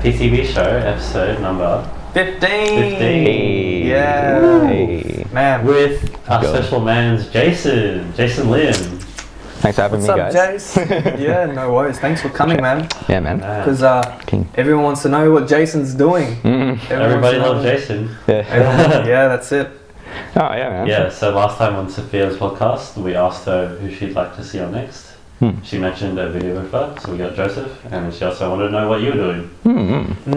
PCB Show, episode number 15. 15. Yeah. Hey. Man. With our Go. special man's Jason Liam. Thanks for having What's me, up, guys. Jace? Yeah, no worries. Thanks for coming, man. Yeah, man. Because King. everyone wants to know what Jason's doing. Everybody loves Jason. Yeah. Everyone, yeah, that's it. Oh, yeah, man. Yeah, so last time on Sophia's podcast, we asked her who she'd like to see on next. She mentioned a videographer, so we got Joseph, and she also wanted to know what you were doing.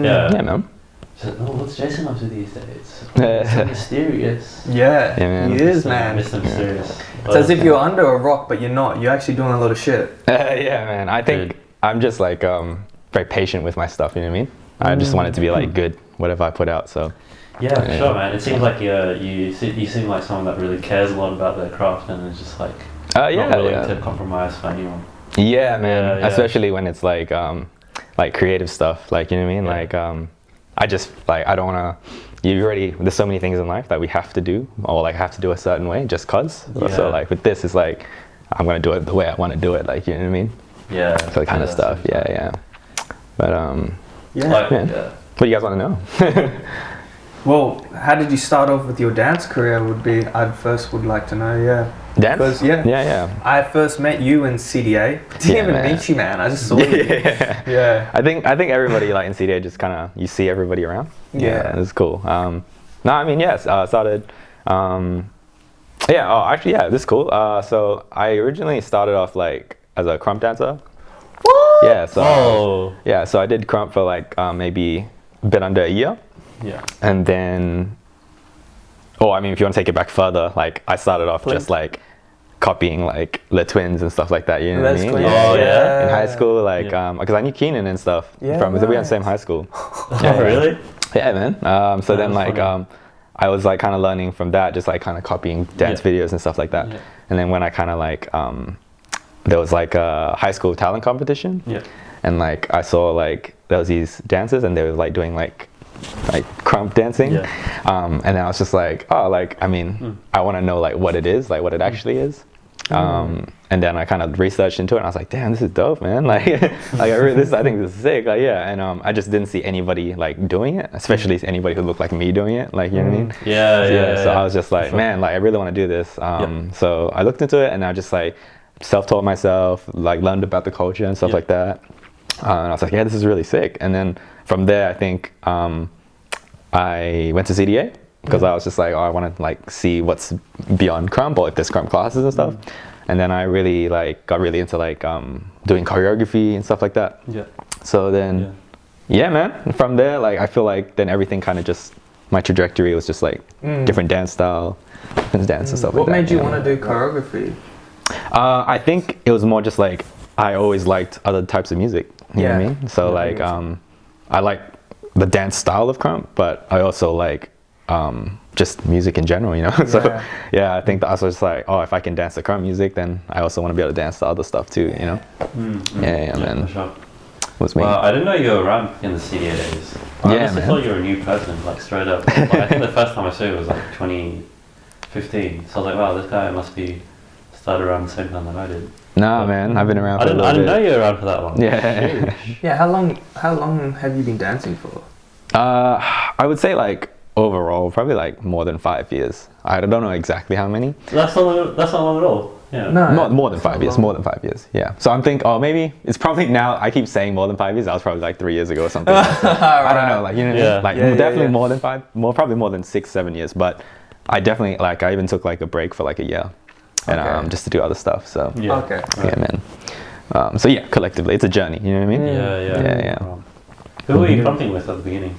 Yeah. Yeah, man. She said, oh, what's Jason up to these days? Yeah. So mysterious. Yeah, Yeah, man. he is, man. Mr. Mysterious. It's as if you're under a rock, but you're not. You're actually doing a lot of shit. Yeah, man. I think Good. I'm just like very patient with my stuff, you know what I mean? I just want it to be like good, whatever I put out, so. Yeah, for sure, man. It seems like you seem like someone that really cares a lot about their craft and is just like not willing to compromise for anyone. Yeah, man. Yeah. Especially when it's like creative stuff, like, you know what I mean? Yeah. Like I just like I don't wanna. There's so many things in life that we have to do, or like have to do a certain way, just cause. Yeah. So like with this, it's like I'm gonna do it the way I want to do it, like, you know what I mean? Yeah. So kind of stuff. Yeah. But Like, yeah. yeah. What do you guys want to know? Well, how did you start off with your dance career? I first would like to know. Yeah. Dance? Because, yeah. Yeah. I first met you in CDA. Didn't even man. meet you, man. I just saw you. Yeah. Yeah. I think everybody like in CDA just kind of you see everybody around. Yeah. It's cool. No, I mean yes. Started. Actually, this is cool. So I originally started off like as a krump dancer. What? Yeah. So Oh. So I did krump for like maybe a bit under a year, Yeah. and then. Oh, I mean, if you want to take it back further, like I started off just like copying like the twins and stuff like that. You know what I Les mean? Twins. Oh, yeah. In high school, like Yeah. because I knew Keenan and stuff Yeah, from we were in the right. same high school. Oh, really? Yeah, man. So then That's like funny. I was like kind of learning from that, just like kind of copying dance Yeah. videos and stuff like that. Yeah. And then when I kind of like there was like a high school talent competition, Yeah. and like I saw like there was these dancers and they were like doing like krump dancing, Yeah. and then I was just like, oh, like I mean, I want to know like what it is, like what it actually is. And then I kind of researched into it and I was like, damn, this is dope, man. Like I think this is sick. Like, yeah. And I just didn't see anybody like doing it, especially anybody who looked like me doing it. Like, you know what I mean? Yeah. So I was just like, man, like I really want to do this. So I looked into it and I just like self-taught myself, like learned about the culture and stuff like that. And I was like, yeah, this is really sick. And then from there, I think I went to CDA because I was just like, oh, I want to like see what's beyond krump, or if there's krump classes and stuff. And then I really like got really into like doing choreography and stuff like that. Yeah. So then, yeah, man. From there, like I feel like then everything kind of just my trajectory was just like different dance style, different dance and stuff like What that. made you want to do choreography? I think it was more just like I always liked other types of music. You know what I Yeah. mean? So Yeah, like music. I like the dance style of krump, but I also like just music in general, you know. So yeah, I think that I was just like, oh, if I can dance the krump music, then I also want to be able to dance the other stuff too, you know. Yeah, man. For sure. Was me. Well, I didn't know you were around in the CDA days. I Yeah, honestly man. thought you were a new person, like straight up. Like, I think the first time I saw you was like 2015. So I was like, wow, this guy must be started around the same time that I did. Nah, man, I've been around I for a didn't little know bit. you were around for that long. Yeah. Yeah, how long have you been dancing for? I would say like overall probably like more than 5 years. I don't know exactly how many. That's not long at all. Yeah. No, More than it's not 5 years. long. More than 5 years. Yeah. So I'm thinking, oh, maybe it's probably now. I keep saying more than 5 years. That was probably like 3 years ago or something. I don't know. Like, you know, what I mean? Yeah. Like Yeah, definitely yeah. more than five. Probably more than 6-7 years. But I definitely like. I even took like a break for like a year, and Okay. just to do other stuff. So Yeah. Okay. yeah, man. So yeah, collectively, it's a journey. You know what I mean? Yeah. Yeah. Who were you pumping with at the beginning?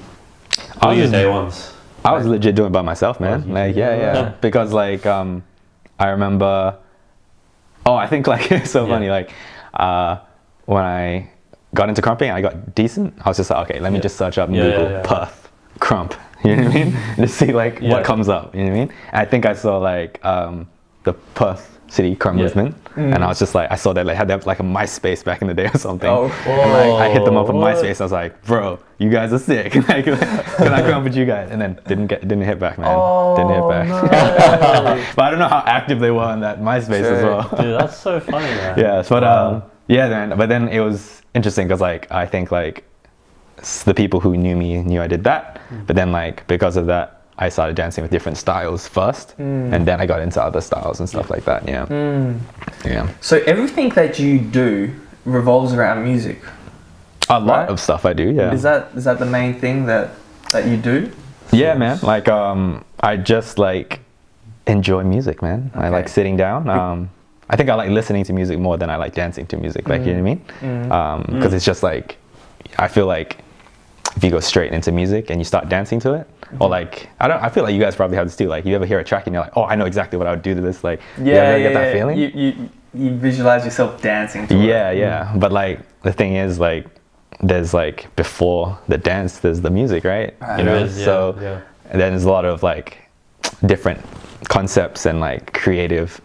I Who were your was- day ones? I was legit doing it by myself, man. you Like, did? yeah. Yeah. Because like, I remember. Oh, I think like it's so funny. Like, when I got into krumping, I got decent. I was just like, okay, let me just search up in Google Perth krump. You know what I mean? Just see like what comes up. You know what I mean? And I think I saw like the Perth City krump movement, and I was just like, I saw that they had like a MySpace back in the day or something. Oh. And, like, I hit them up on What? MySpace. I was like, bro, you guys are sick. Like, can I krump with you guys? And then didn't hit back, man. Didn't hit back. No. But I don't know how active they were on that MySpace as Sure. well. Dude, that's so funny, man. Yeah, but Wow. yeah, then it was interesting because like I think like the people who knew me knew I did that. But then like because of that, I started dancing with different styles first, and then I got into other styles and stuff like that. Yeah. Yeah. So everything that you do revolves around music. A lot Right? of stuff I do. Yeah. Is that the main thing that you do? Yeah, man. Like I just like enjoy music, man. I like sitting down. I think I like listening to music more than I like dancing to music. Like you know what I mean? Because it's just like I feel like if you go straight into music and you start dancing to it, or like I feel like you guys probably have this too. Like you ever hear a track and you're like, oh, I know exactly what I would do to this. Like you ever get that feeling? You visualize yourself dancing to it. Yeah. But like the thing is like there's like before the dance there's the music, right? You know, so and then there's a lot of like different concepts and like creative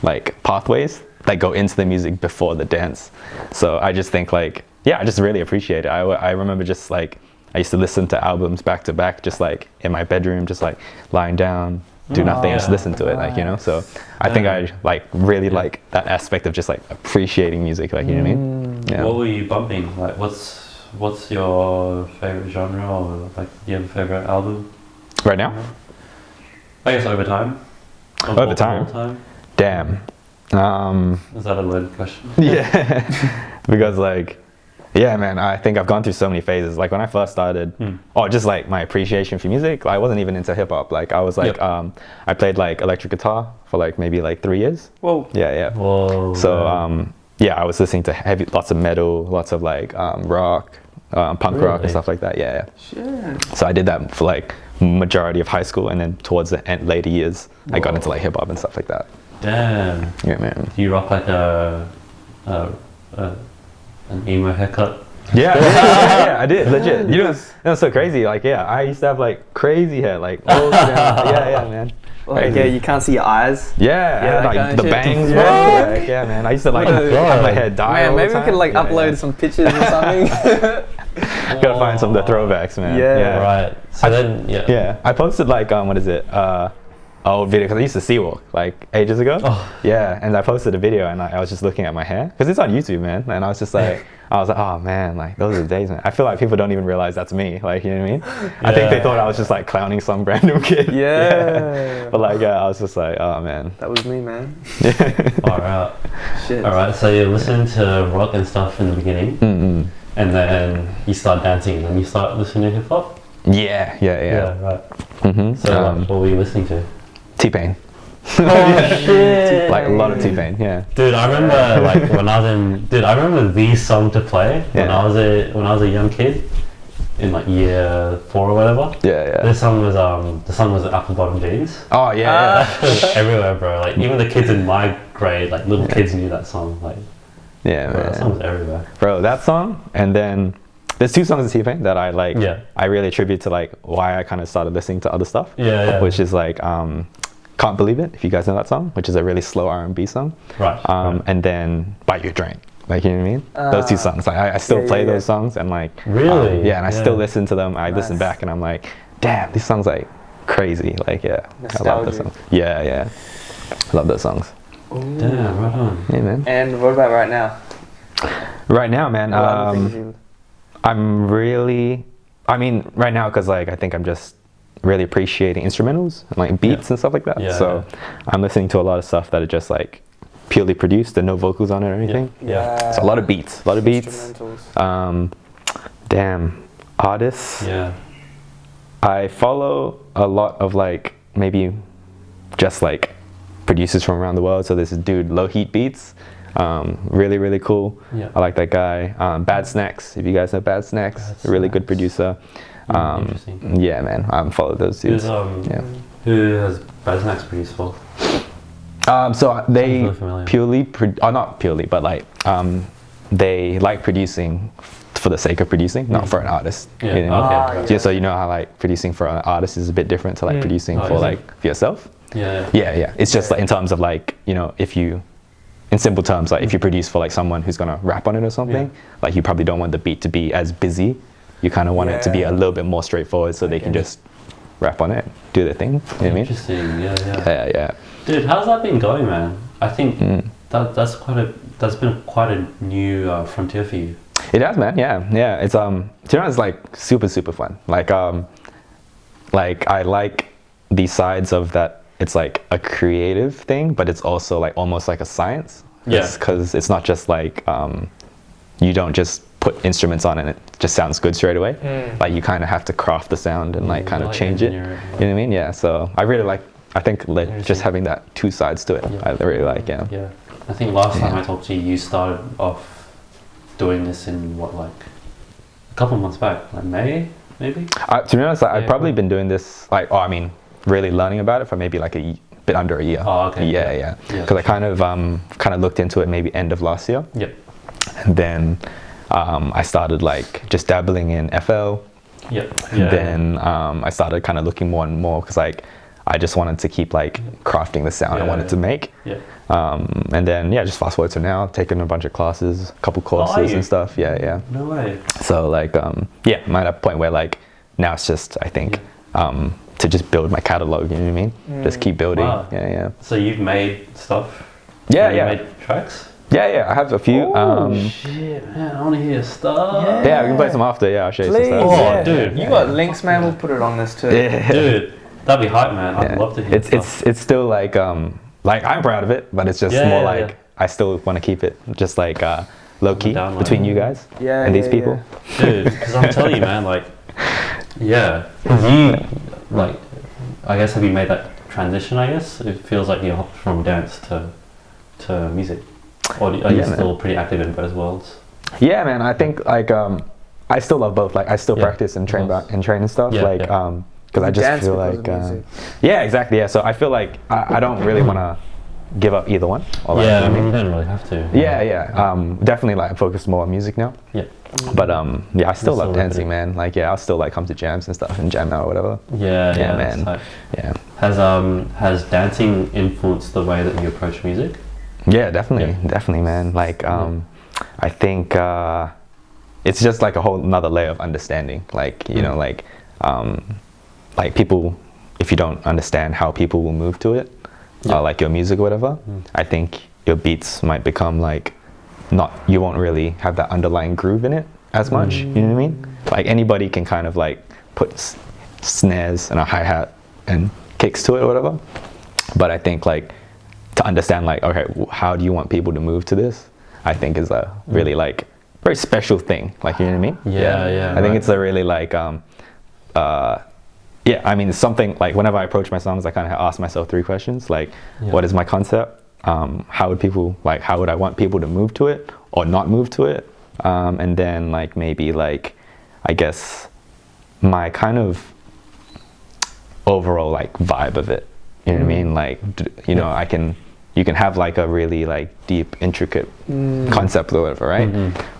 like pathways that go into the music before the dance. So I just think like I just really appreciate it. I remember just like I used to listen to albums back to back, just like in my bedroom, just like lying down, do nothing, just listen to it, like you know. So I think I like really like that aspect of just like appreciating music, like you know what I mean? Yeah. What were you bumping? Like, what's your favorite genre, or like, do you have a favorite album? Right now? I guess over time. Over time. Damn. Is that a loaded question? Yeah. Because like, yeah, man, I think I've gone through so many phases. Like when I first started, just like my appreciation for music, I wasn't even into hip hop. Like I was like, I played like electric guitar for like maybe like 3 years. Whoa. Yeah. Whoa. So I was listening to lots of metal, lots of like rock, punk rock and stuff like that. Yeah. Shit. So I did that for like majority of high school, and then towards the later years, I got into like hip hop and stuff like that. Damn. Yeah, man. Do you rock like an emo haircut? Yeah, I did, legit. You know, it's so crazy. Like, I used to have like crazy hair, like all down. Yeah, man. Like, you can't see your eyes. Yeah, like kind the of shit. bangs, bro. Like, yeah, man. I used to like have my hair dye. Man, all the maybe we time. could like upload some pictures or something. Gotta find some of the throwbacks, man. Yeah. Right. So I posted like what is it? Old video, because I used to sea-walk like ages ago. Yeah, and I posted a video and I was just looking at my hair because it's on YouTube, man. And I was just like, oh man, like those are the days, man. I feel like people don't even realize that's me, like you know what I mean? I think they thought I was just like clowning some random kid. Yeah. But like I was just like, oh man. That was me, man. Alright. Shit. Alright, so you're listening to rock and stuff in the beginning, and then you start dancing, and then you start listening to hip hop? Yeah. Right. So what were you listening to? T-Pain. Oh shit! Like a lot of T-Pain, yeah. Dude, I remember like when I was in. Dude, I remember the song to play when I was a young kid, in like year 4 or whatever. Yeah. The song was Apple Bottom Jeans. Oh yeah. It was everywhere, bro. Like even the kids in my grade, like little kids knew that song. Like yeah, bro, man. that song was everywhere. Bro, that song, and then there's 2 songs of T-Pain that I like. Yeah. I really attribute to like why I kind of started listening to other stuff. Yeah. Which is like Can't Believe It, if you guys know that song, which is a really slow R&B song. Right. And then Bite Your Drink. Like, you know what I mean? Those 2 songs. Like I still play those songs and like really? and I still listen to them. I listen back and I'm like, damn, these songs like crazy. Like I love those songs. Yeah. I love those songs. Ooh. Damn, right on. Yeah, man. And what about right now? Right now, man, I'm really, right now, because like I think I'm just really appreciating instrumentals and like beats and stuff like that. So I'm listening to a lot of stuff that are just like purely produced and no vocals on it or anything. Yeah. So a lot of beats. Instrumentals. Damn, artists. Yeah. I follow a lot of like maybe just like producers from around the world. So there's this dude, Low Heat Beats. Really cool. Yeah. I like that guy. Bad Snacks, if you guys know Bad Snacks, a really good producer. Interesting. Yeah, man, I follow those dudes. Who has Bad Snacks produced for? So they really not purely, but like they like producing for the sake of producing, not for an artist. Yeah. You know? Okay. So you know how like producing for an artist is a bit different to like producing for like for yourself. Yeah. It's just like in terms of like, you know, if you, in simple terms, like if you produce for like someone who's gonna rap on it or something, like you probably don't want the beat to be as busy. You kind of want it to be a little bit more straightforward, so they can just rap on it, do their thing. You know what I mean? Interesting. Yeah. Yeah. Dude, how's that been going, man? I think that's been quite a new frontier for you. It does, man. Yeah. It's to be honest, like super fun. Like I like the sides of that. It's like a creative thing, but it's also like almost like a science. Yeah. Because it's not just like you don't just put instruments on and it just sounds good straight away. Like you kind of have to craft the sound and like kind of change it. You know what I mean? Yeah. So I really like. I think like just having that two sides to it. Yeah. I really like. Yeah. Yeah. I think last time I talked to you, you started off doing this in what, like a couple months back, like May, maybe? To be honest, I've probably been doing this like, really learning about it for maybe like a bit under a year. Oh, okay. Yeah. Because I kind of looked into it maybe end of last year. Yep. And then I started like just dabbling in FL. Yep. And then I started kind of looking more and more because like I just wanted to keep like crafting the sound I wanted to make. Yeah. And then just fast forward to now, taking a bunch of classes, a couple courses and stuff. Yeah. No way. So like I'm at a point where like now it's just I think to just build my catalog. You know what I mean? Just keep building. Wow. Yeah. So you've made stuff. Yeah. You made tracks. Yeah. I have a few. Shit, man! I want to hear stuff. Yeah, we can play some after. Yeah, I'll show you some stuff. Oh, dude, you got links, man. We'll put it on this too. Yeah. Dude, that'd be hype, man. I'd love to hear stuff. It's still like I'm proud of it, but it's just more like I still want to keep it just like low key between you guys and these people. Dude, because I'm telling you, man, like, like, I guess have you made that transition? I guess it feels like you hopped from dance to music, or are you still pretty active in both worlds? Yeah, man. I think like I still love both. Like I still practice and train and stuff. Because I just feel like exactly. Yeah, so I feel like I don't really want to give up either one. I mean, you don't really have to. Definitely like focus more on music now. Yeah. But I still love dancing, man. Like I'll still like come to jams and stuff and jam out or whatever. Yeah, man. Like, yeah. Has dancing influenced the way that you approach music? Yeah, definitely, man. Like I think it's just like a whole another layer of understanding. Like you know, like people, if you don't understand how people will move to it, like your music or whatever, I think your beats might become like you won't really have that underlying groove in it as much. You know what I mean? Like anybody can kind of like put snares and a hi-hat and kicks to it or whatever. But I think like to understand like, okay, how do you want people to move to this? I think is a really like very special thing. Like, you know what I mean? Yeah. I think it's a really like, I mean, it's something like whenever I approach my songs, I kind of ask myself 3 questions. Like, what is my concept? How would I want people to move to it or not move to it? And then like maybe like, I guess my kind of overall like vibe of it. You know what I mean? Like, you know, you can have like a really like deep, intricate concept or whatever, right?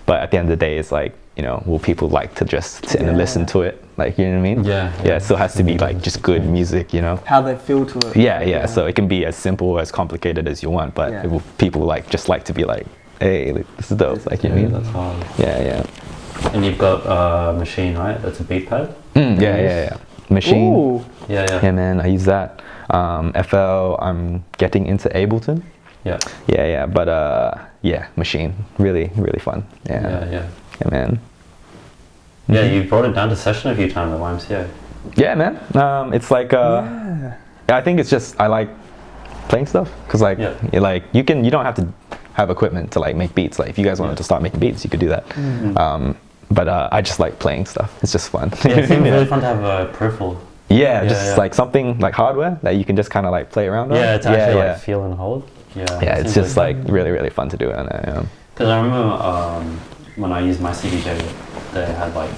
But at the end of the day, it's like, you know, will people like to just sit and listen to it? Like, you know what I mean? Yeah, it still has to be like just good music, you know? How they feel to it. Yeah. So it can be as simple or as complicated as you want, but people like just like to be like, hey, this is dope. Like, you know what I mean? That's hard. Yeah. And you've got a machine, right? That's a beat pad? Yeah. Machine. Ooh. Yeah, man, I use that. FL, I'm getting into Ableton. Yeah. But machine, really fun. Yeah, man. Yeah, you brought it down to session a few times at YMCA. Yeah, man. It's like I think it's just I like playing stuff because like you don't have to have equipment to like make beats. Like if you guys wanted to start making beats, you could do that. But I just like playing stuff. It's just fun. Yeah, it's really fun to have a peripheral. Yeah, like something like hardware that you can just kind of like play around on. Yeah, it's actually like feel and hold. Yeah, it's just like really fun to do. Because I remember when I used my CDJ, they had like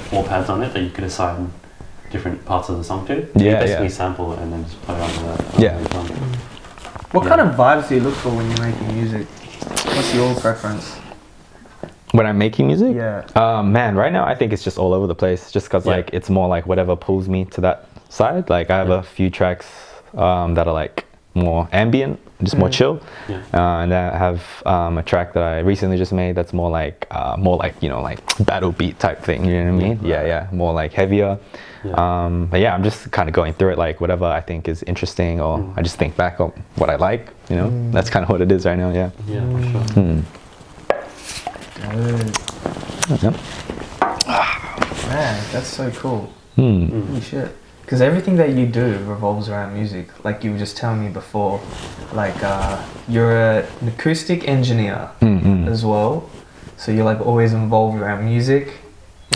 4 pads on it that you could assign different parts of the song to. You basically sample it and then just play on the What kind of vibes do you look for when you're making music? What's your preference? When I'm making music? Yeah. Man, right now I think it's just all over the place. Just because like it's more like whatever pulls me to that side. Like I have a few tracks that are like more ambient, just more chill. And then I have a track that I recently just made that's more like you know like battle beat type thing. You know what I mean? Yeah. More like heavier. But I'm just kind of going through it like whatever I think is interesting or I just think back on what I like. You know, that's kind of what it is right now. Yeah. Yeah, for sure. Yep. Man, that's so cool. Hmm. Holy shit. Because everything that you do revolves around music. Like you were just telling me before, like you're an acoustic engineer as well. So you're like always involved around music.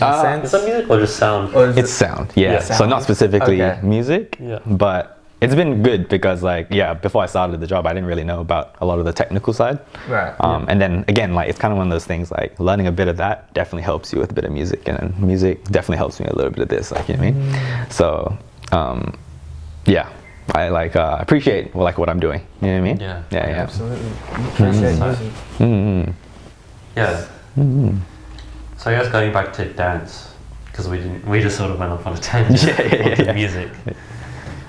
In a sense. Is that music or just sound? Or is It's sound, yeah. Yeah. So not specifically music, Yeah. but it's been good because like, yeah, before I started the job, I didn't really know about a lot of the technical side. Right. And then again, like it's kind of one of those things like learning a bit of that definitely helps you with a bit of music, and then music definitely helps me a little bit of this, like, you know what I mean? So, yeah, I like appreciate like what I'm doing, you know what I mean? Yeah. Yeah, yeah. Absolutely. You appreciate music. Mm-hmm. Yeah. Mm-hmm. So I guess going back to dance, because we just sort of went off on a tangent onto music.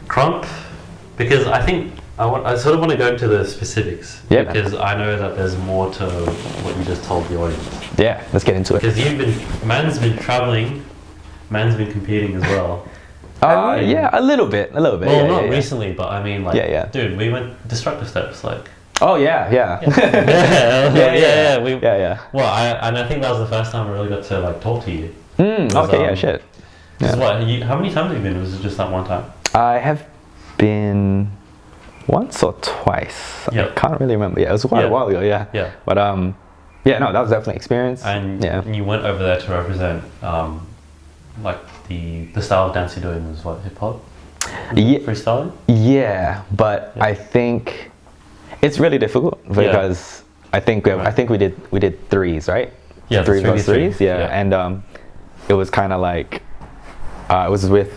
Krump, because I think I sort of want to go into the specifics, because I know that there's more to what you just told the audience. Yeah, let's get into it. Because man's been traveling, man's been competing as well. Yeah, a little bit. Well, yeah, not recently, but I mean, like, dude, we went destructive steps, like. Oh yeah. Yeah. Well, I think that was the first time I really got to like talk to you. Okay, shit. Yeah. What? How many times have you been? Was it just that one time? I have been once or twice. I can't really remember. Yeah, it was quite a while ago. Yeah. But yeah, no, that was definitely an experience. And you went over there to represent like the style of dance you're doing was what, hip hop? Yeah. Freestyling? Yeah, but I think it's really difficult because I think we did threes, right? Yeah, three plus threes. Yeah. And it was kind of like it was with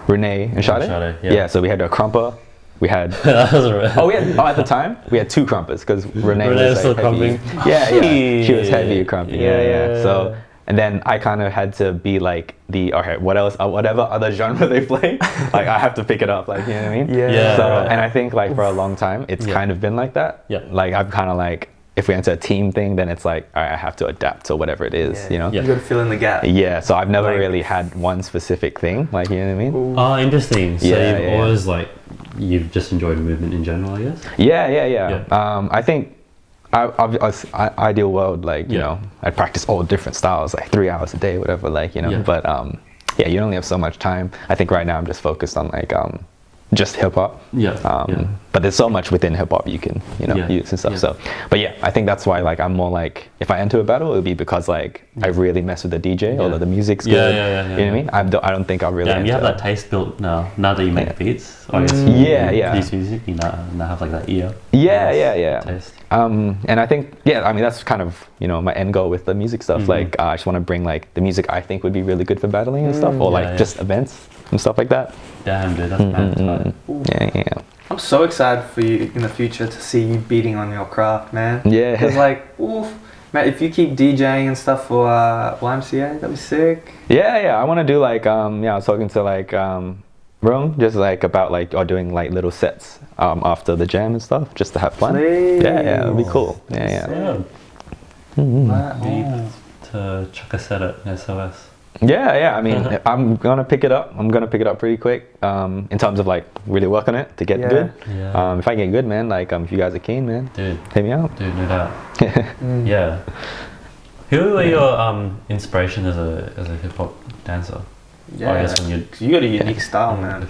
Renee and Sade. Yeah, so we had a krumper. We had at the time we had two krumpers because Renee was still like, heavy. krumping. Yeah, she was heavy krumping. Yeah. So and then I kind of had to be like whatever other genre they play, like I have to pick it up, like, you know what I mean? Yeah. So and I think like for a long time it's kind of been like that. Yeah. Like I'm kind of like, if we enter a team thing, then it's like, all right, I have to adapt to whatever it is, you know? You got to fill in the gap. Yeah, so I've never really had one specific thing, like, you know what I mean? Oh, interesting. So Yeah, you've always like, you've just enjoyed movement in general, I guess? Yeah. I think ideal world, like, you know, I'd practice all different styles, like 3 hours a day, whatever, like, you know, but yeah, you only have so much time. I think right now I'm just focused on like just hip hop. But there's so much within hip hop you can, you know, use and stuff. So, but yeah, I think that's why like I'm more like, if I enter a battle, it would be because like I really mess with the DJ, although the music's good. You know what I mean? I don't think I'll really. You have that taste built now that you make beats. I guess. Produce music, you now have like that ear. Taste. And I think I mean that's kind of, you know, my end goal with the music stuff. Like I just want to bring like the music I think would be really good for battling and stuff, or like just events and stuff like that. Damn, dude, that's mad. Yeah. I'm so excited for you in the future to see you beating on your craft, man. Yeah. Because like, man, if you keep DJing and stuff for YMCA, that'd be sick. Yeah. I want to do like I was talking to like Rome, just like about like doing like little sets after the jam and stuff, just to have fun. Please. Yeah, it'd be cool. Yeah. Need to chuck a set at SOS. Yeah. I mean, I'm gonna pick it up. I'm gonna pick it up pretty quick. In terms of like really work on it to get good. Yeah. If I get good, man, like if you guys are keen, man, dude, hit me out. Dude, no doubt. Yeah. Who were your inspiration as a hip hop dancer? Yeah. I guess when you got a unique style, man.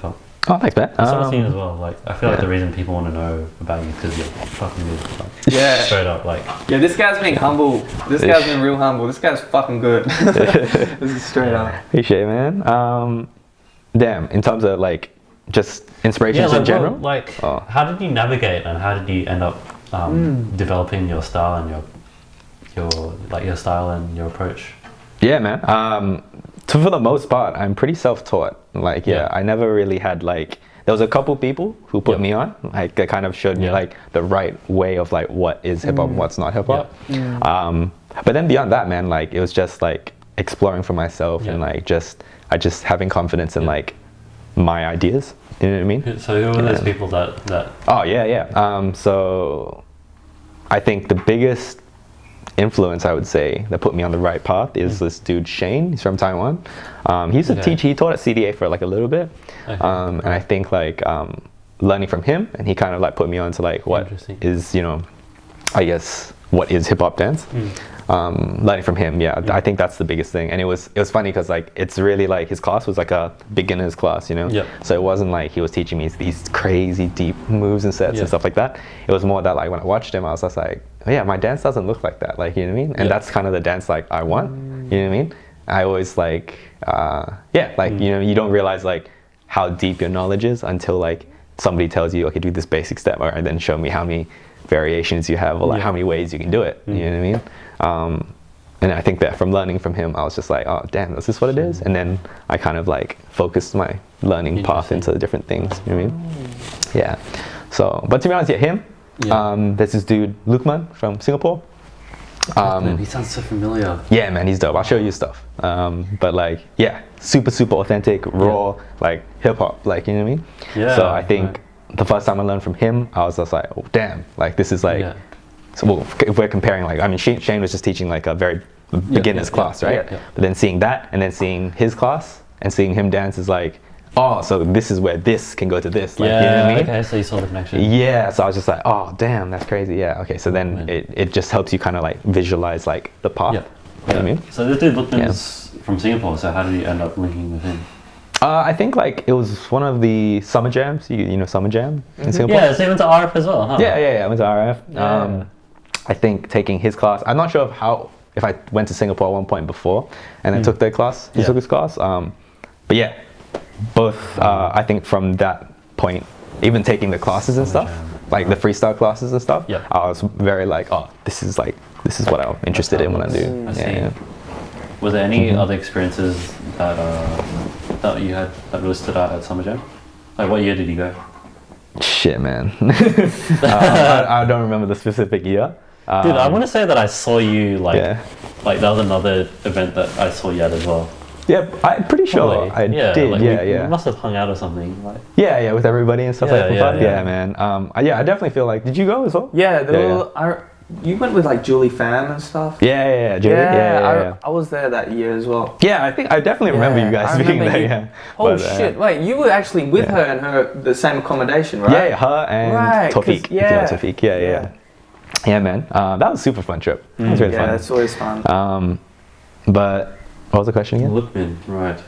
Oh, thanks, man. That's what I've seen as well. Like, I feel like the reason people want to know about you because you're fucking good. Like, straight up, like. Yeah, this guy's being humble. This guy's been real humble. This guy's fucking good. This is straight up. Appreciate it, man. Damn, in terms of like just inspirations in general. How did you navigate and how did you end up developing your style and your style and your approach? Yeah, man. For the most part, I'm pretty self-taught. Like, I never really had like. There was a couple people who put me on. Like, they kind of showed me like the right way of like what is hip hop and what's not hip hop. But then beyond that, man, like it was just like exploring for myself and like just having confidence in like my ideas. You know what I mean? So who were those people that? Oh yeah. So I think the biggest influence I would say that put me on the right path is this dude Shane. He's from Taiwan. He used to teach. He taught at CDA for like a little bit, and I think like learning from him, and he kind of like put me on to like what is, you know, I guess what is hip hop dance. Learning from him, I think that's the biggest thing. And it was funny because like it's really like his class was like a beginner's class, you know. So it wasn't like he was teaching me these crazy deep moves and sets and stuff like that. It was more that like when I watched him, I was just like, oh, yeah, my dance doesn't look like that, like, you know what I mean? And that's kind of the dance like I want, you know what I mean? I always like you know, you don't realize like how deep your knowledge is until like somebody tells you, okay, do this basic step, or then show me how many variations you have, or like how many ways you can do it, you know what I mean? And I think that from learning from him, I was just like, oh damn, is this what it is? And then I kind of like focused my learning path into the different things, you know what I mean? Yeah. So, but to be honest, him, there's this dude, Lukman from Singapore. Man, he sounds so familiar. Yeah, man, he's dope. I'll show you stuff. But like, yeah, super authentic, raw, like hip hop, like, you know what I mean? Yeah. So I think the first time I learned from him, I was just like, oh damn, like this is like, so well, if we're comparing, like, I mean, Shane was just teaching like a very beginner's class, right? But then seeing that and then seeing his class and seeing him dance is like, oh, so this is where this can go to this, like, you know what I mean? Okay, so you saw the connection. Yeah, so I was just like, oh damn, that's crazy. Yeah, okay, so then it just helps you kind of like visualize like the path. You know what I mean? So this dude Lukman's from Singapore, so how did you end up linking with him? I think like it was one of the summer jams. You know Summer Jam in Singapore? Yeah, so he went to RF as well, huh? Yeah, I went to RF. I think taking his class, I'm not sure if I went to Singapore at one point before and then took their class, he took his class. But yeah, both, I think from that point, even taking the classes and stuff, like the freestyle classes and stuff, I was very like, oh, this is what I'm interested in when I do. I see. Were there any other experiences that you had that really stood out at Summer Jam? Like what year did you go? Shit, man. I don't remember the specific year. Dude, I want to say that I saw you like that was another event that I saw you at as well. Yeah, I'm pretty sure I did. Like We must have hung out or something. Like. Yeah, with everybody and stuff like that. Yeah, man. I definitely feel like. Did you go as well? Yeah, you went with like Julie Pham and stuff. Yeah, Julie. Yeah. I was there that year as well. Yeah, I think I definitely remember you guys being there. Yeah. Oh shit! Wait, you were actually with her and the same accommodation, right? Yeah, her and Tawfiq. Tawfiq. Yeah, man. That was a super fun trip. It was really fun. Yeah, that's always fun. But what was the question again? Lookman, right.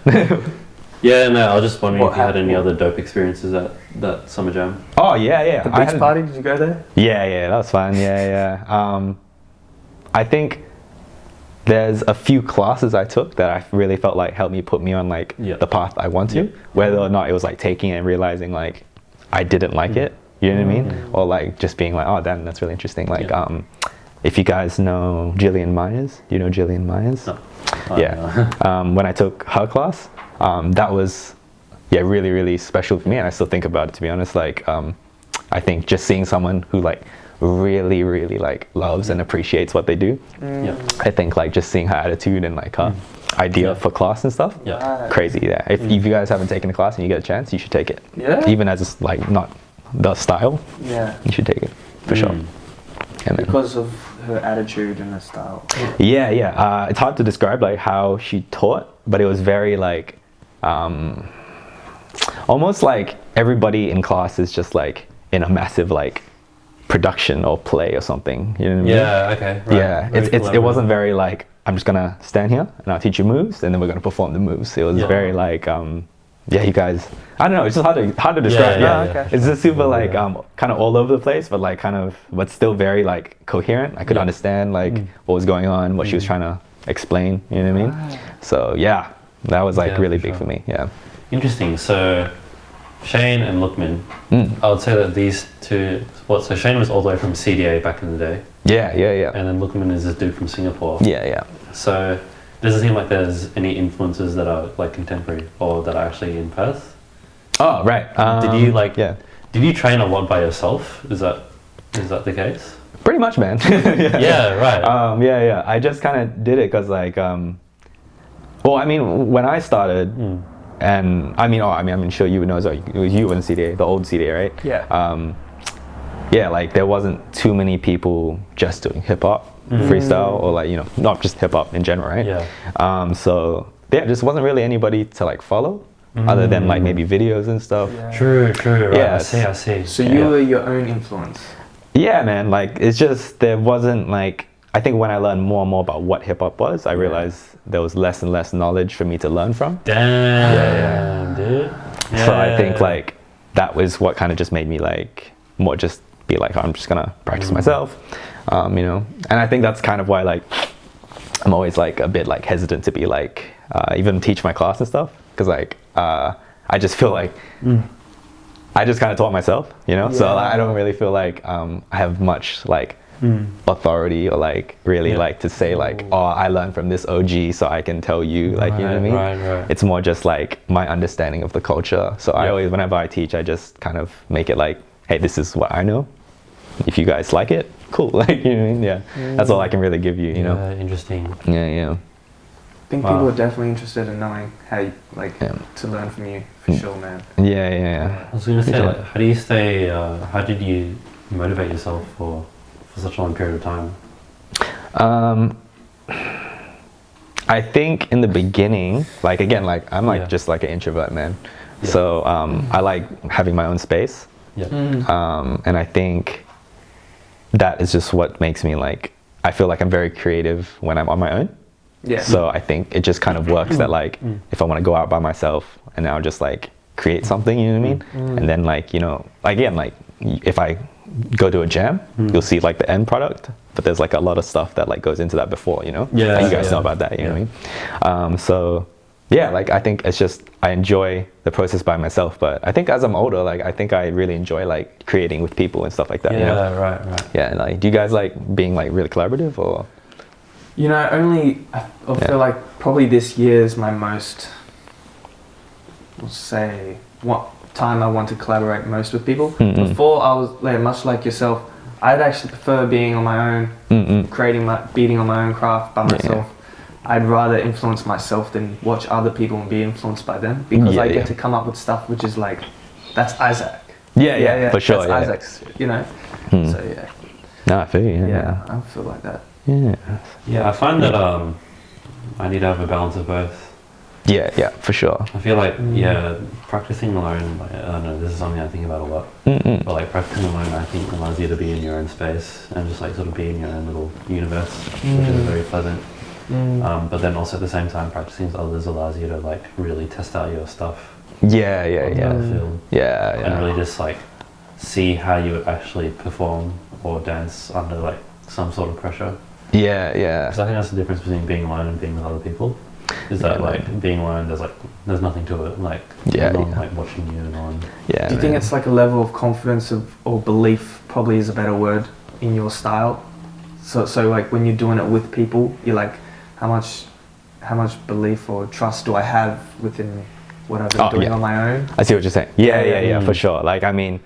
Yeah, no, I was just wondering if you had any other dope experiences at that Summer Jam. Oh, yeah. The beach party, did you go there? Yeah, that was fun. Yeah. I think there's a few classes I took that I really felt like helped me put me on like the path I want to, whether or not it was like taking it and realizing like I didn't like it, you know what I mean? Or like just being like, oh damn, that's really interesting. Like if you guys know Jillian Myers, do you know Jillian Myers? No. When I took her class, that was really, really special for me, and I still think about it, to be honest. Like I think just seeing someone who like really, really like loves and appreciates what they do, I think like just seeing her attitude and like her idea for class and stuff, crazy. If you guys haven't taken a class and you get a chance, you should take it. Even as like not the style, you should take it for sure. Because of her attitude and her style. It's hard to describe like how she taught, but it was very like almost like everybody in class is just like in a massive like production or play or something, you know what I mean? Okay. Right. It wasn't very like I'm just gonna stand here and I'll teach you moves and then we're gonna perform the moves. It was very like you guys, I don't know, it's just hard to describe. Okay. It's just super like kind of all over the place, but like but still very like coherent. I could understand like what was going on, what she was trying to explain, you know what I mean? So that was like really big for me. Interesting. So Shane and Lukman, I would say that these two, so Shane was all the way from CDA back in the day. Yeah. And then Lukman is this dude from Singapore. Yeah. So does it seem like there's any influences that are like contemporary or that are actually in Perth? Oh, right. Did you train a lot by yourself? Is that the case? Pretty much, man. Right. I just kind of did it because like, well, I mean, when I started, and I'm sure you would know, so you were in CDA, the old CDA, right? Yeah. Like there wasn't too many people just doing hip hop, freestyle, or like, not just hip hop in general, right? Yeah. So there just wasn't really anybody to like follow, other than like maybe videos and stuff. True. Right. I see. So you were your own influence. Yeah, man. Like it's just there wasn't like I think when I learned more and more about what hip hop was, I realized there was less and less knowledge for me to learn from. Damn, dude. Yeah. So I think like that was what kind of just made me like more just be like, oh, I'm just gonna practice myself, you know. And I think that's kind of why like I'm always like a bit like hesitant to be like even teach my class and stuff, because like I just feel like I just kind of taught myself, you know. So like, I don't really feel like I have much like authority or like really like to say like, oh, I learned from this OG so I can tell you, like, you know what I mean? Right. It's more just like my understanding of the culture. So I always, whenever I teach, I just kind of make it like, hey, this is what I know. If you guys like it, cool. Like, you know what I mean? Yeah. That's all I can really give you, you know? Interesting. Yeah. I think people are definitely interested in knowing how you, like, to learn from you, for sure, man. Yeah. I was going to say, like, how did you motivate yourself for such a long period of time? I think in the beginning, like again, like I'm like just like an introvert, man. So I like having my own space. And I think that is just what makes me like, I feel like I'm very creative when I'm on my own. So I think it just kind of works that like if I want to go out by myself and now just like create something, you know what I mean? And then like, you know, again, like if I go to a jam, you'll see like the end product, but there's like a lot of stuff that like goes into that before, you know? Like, you guys know about that, you know what I mean? So yeah, like I think it's just, I enjoy the process by myself, but I think as I'm older, like I think I really enjoy like creating with people and stuff like that. You know? Right. Yeah, like do you guys like being like really collaborative or? You know, I feel like probably this year is my most, let's say, what time I want to collaborate most with people. Before I was like, much like yourself, I'd actually prefer being on my own, beating on my own craft by myself. I'd rather influence myself than watch other people and be influenced by them, because I get to come up with stuff which is like, that's Isaac. Yeah, for sure. That's Isaac's, you know. So yeah. No, I feel you. Yeah, I feel like that. Yeah, I find that I need to have a balance of both. Yeah, for sure. I feel like practicing alone, like, I don't know, this is something I think about a lot. But like practicing alone, I think allows you to be in your own space and just like sort of be in your own little universe, which is very pleasant. But then also at the same time, practicing with others allows you to like really test out your stuff. Yeah. And really just like see how you would actually perform or dance under like some sort of pressure. Yeah. Because I think that's the difference between being alone and being with other people. Is that like being alone? There's nothing to it. Like no one like watching you and on. Do you think it's like a level of confidence or belief? Probably is a better word in your style. So like when you're doing it with people, you're like, how much belief or trust do I have within what I've been doing on my own? I see what you're saying. Yeah, for sure. Like I mean,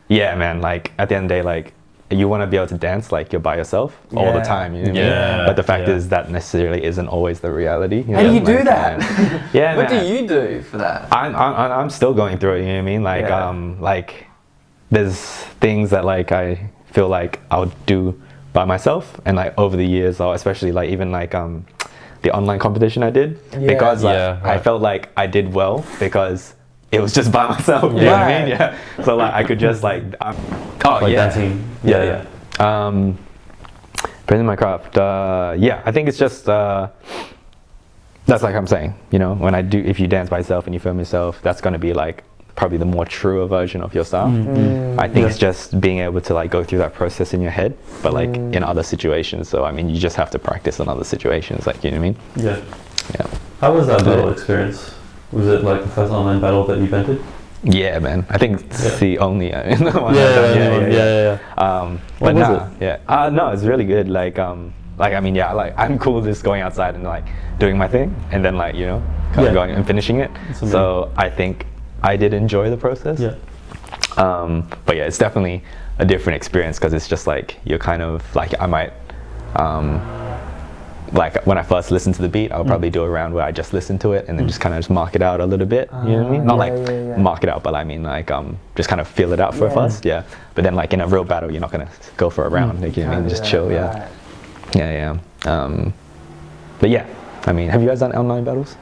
yeah, man. Like at the end of the day, like you want to be able to dance like you're by yourself all the time, you know what I mean? But the fact is that necessarily isn't always the reality. How do you do that? What do you do for that? I'm still going through it, you know what I mean? Like like there's things that like I feel like I'll do by myself, and like over the years, or especially like even like the online competition I did, because like I felt like I did well because it was just by myself, you know what I mean? Yeah. So like I could just like dancing. Presenting my craft. I think it's just that's like I'm saying, you know, if you dance by yourself and you film yourself, that's gonna be like probably the more truer version of your style. I think it's just being able to like go through that process in your head, but like in other situations. So I mean, you just have to practice in other situations, like, you know what I mean? Yeah. How was that battle experience? Was it like the first online battle that you invented? Yeah, man. I think it's the only one I've done. What was it? No, it's really good. Like I mean, I'm cool just going outside and like doing my thing, and then like, you know, kind of going and finishing it. So I think I did enjoy the process. But yeah, it's definitely a different experience because it's just like you're kind of like I might like when I first listen to the beat, I'll probably do a round where I just listen to it and then just kind of just mark it out a little bit. You know what I mean? Not mark it out, but I mean like just kind of feel it out for first. Yeah. But then like in a real battle, you're not gonna go for a round. Like, you know what I mean? Just chill. But yeah, I mean, have you guys done online battles?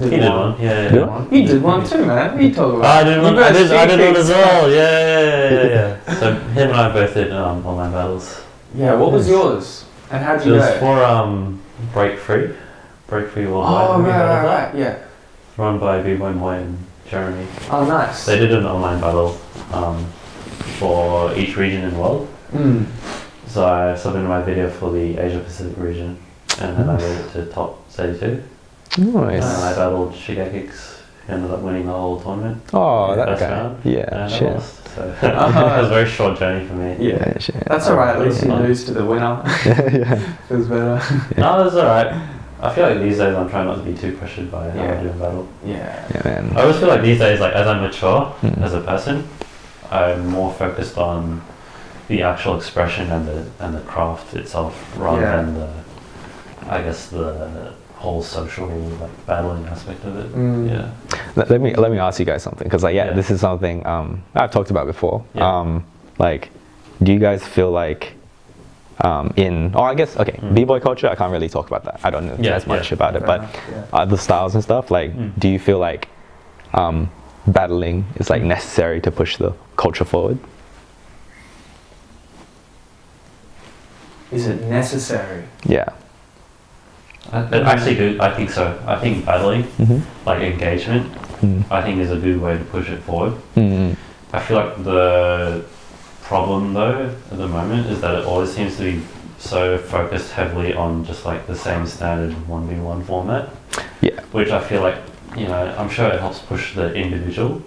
He did one. Yeah. You did one too, man. What are you talking about? I did one. I did one as well. Yeah. So him and I both did online battles. Yeah. What was yours? And how did you go? It was for Break Free Worldwide. Oh, right. Yeah. Run by B-Boy Moy and Jeremy. Oh, nice. They did an online battle for each region in the world. So I submitted my video for the Asia Pacific region, and then I made it to top 32. Nice. And I battled Shigekix, who ended up winning the whole tournament. Oh, that first guy. round, Yeah, and shit. I lost. So it was a very short journey for me. Yeah, shit. That's alright, at least you lose to the winner. Yeah. Feels better. No, it was alright. I feel like these days I'm trying not to be too pressured by how I do a battle. Yeah. Yeah, man. I always feel like these days, like as I mature as a person, I'm more focused on the actual expression and the craft itself rather than the whole social like battling aspect of it. Yeah. Let me ask you guys something, because this is something I've talked about before. Yeah. Like, do you guys feel like b-boy culture, I can't really talk about that. I don't know as much about it, but the styles and stuff, like, do you feel like battling is like necessary to push the culture forward? Is it necessary? Yeah. I think so. I think battling, like engagement, I think is a good way to push it forward. I feel like the problem though at the moment is that it always seems to be so focused heavily on just like the same standard 1v1 format. Yeah. Which I feel like, I'm sure it helps push the individual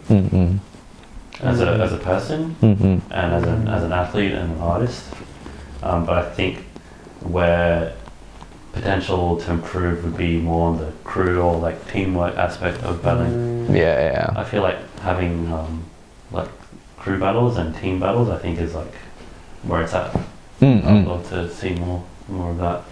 as a person and as an athlete and an artist. But I think where potential to improve would be more on the crew or like teamwork aspect of battling. Yeah. I feel like having like crew battles and team battles, I think is like where it's at. I'd love to see more of that.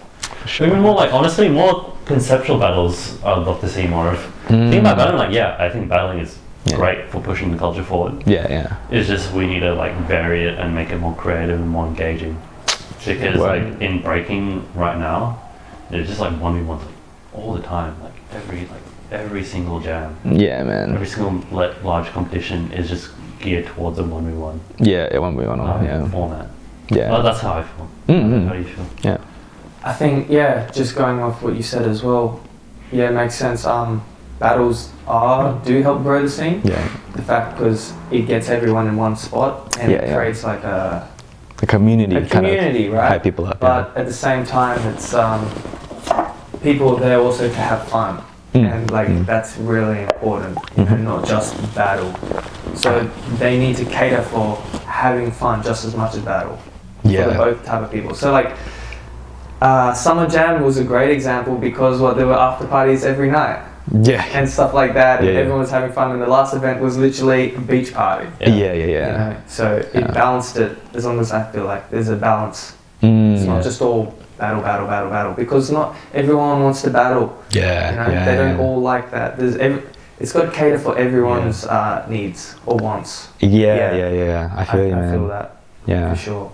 Sure. Even more like, honestly, more conceptual battles I'd love to see more of. Think about battling, like, I think battling is great for pushing the culture forward. Yeah. It's just we need to like vary it and make it more creative and more engaging. Because like in breaking right now, there's just like 1v1s like, all the time, like every single jam. Yeah, man. Every single large competition is just geared towards a 1v1. Yeah, 1v1 format. Yeah. Well, that's how I feel. How do you feel? Yeah. I think, just going off what you said as well, it makes sense. Battles do help grow the scene. Yeah. The fact because it gets everyone in one spot and it creates like a community, kind of right? hype people up. But at the same time, it's people are there also to have fun. And like that's really important, not just battle. So they need to cater for having fun just as much as battle. For both type of people. So like Summer Jam was a great example because there were after parties every night. Yeah. And stuff like that, and everyone was having fun. And the last event was literally a beach party. Yeah. So it balanced it. As long as I feel like there's a balance. It's not just all battle, because not everyone wants to battle. They don't all like that. It's got to cater for everyone's needs or wants. Yeah. I feel you, man. I feel that. Yeah. For sure.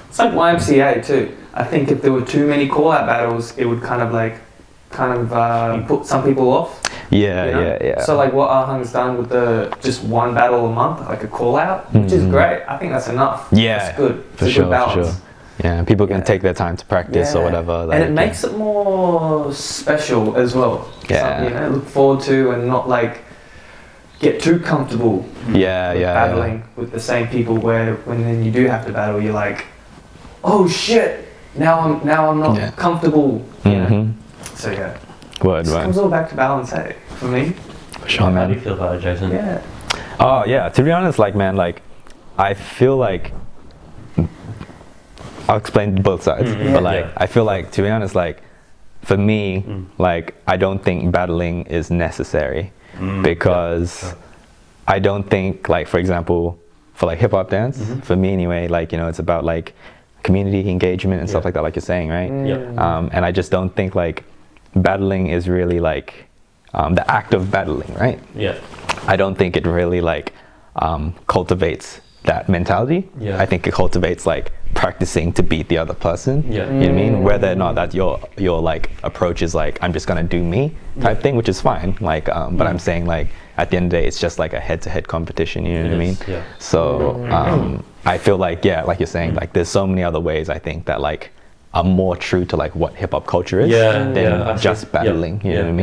It's like YMCA too. I think if there were too many call-out battles, it would kind of put some people off. Yeah. So like what Ahang's done with the just one battle a month, like a call-out, which is great. I think that's enough. Yeah. That's good. It's for a sure, good balance. for sure. Yeah, people can take their time to practice or whatever. Like, and it makes it more special as well. Yeah. Something, look forward to and not like get too comfortable with battling with the same people where when then you do have to battle, you're like, oh shit, now I'm not comfortable. You know? So it comes all back to balance, hey, for me. For sure, man. How do you feel about it, Jason? Yeah. Oh yeah, to be honest, like man, like I feel like I'll explain both sides, but like I feel like, to be honest, like for me, like I don't think battling is necessary because I don't think, like, for example, for like hip hop dance, for me anyway, like, you know, it's about like community engagement and stuff like that, like you're saying, right? And I just don't think like battling is really like the act of battling, right? I don't think it really like cultivates that mentality. I think it cultivates like practicing to beat the other person. Yeah. You know what I mean? Whether or not that your like approach is like, I'm just gonna do me type thing, which is fine. Like, but I'm saying like at the end of the day, it's just like a head-to-head competition. You know what I mean? Yeah. So I feel like, yeah, like you're saying, like there's so many other ways I think that like are more true to like what hip hop culture is than just battling. You know what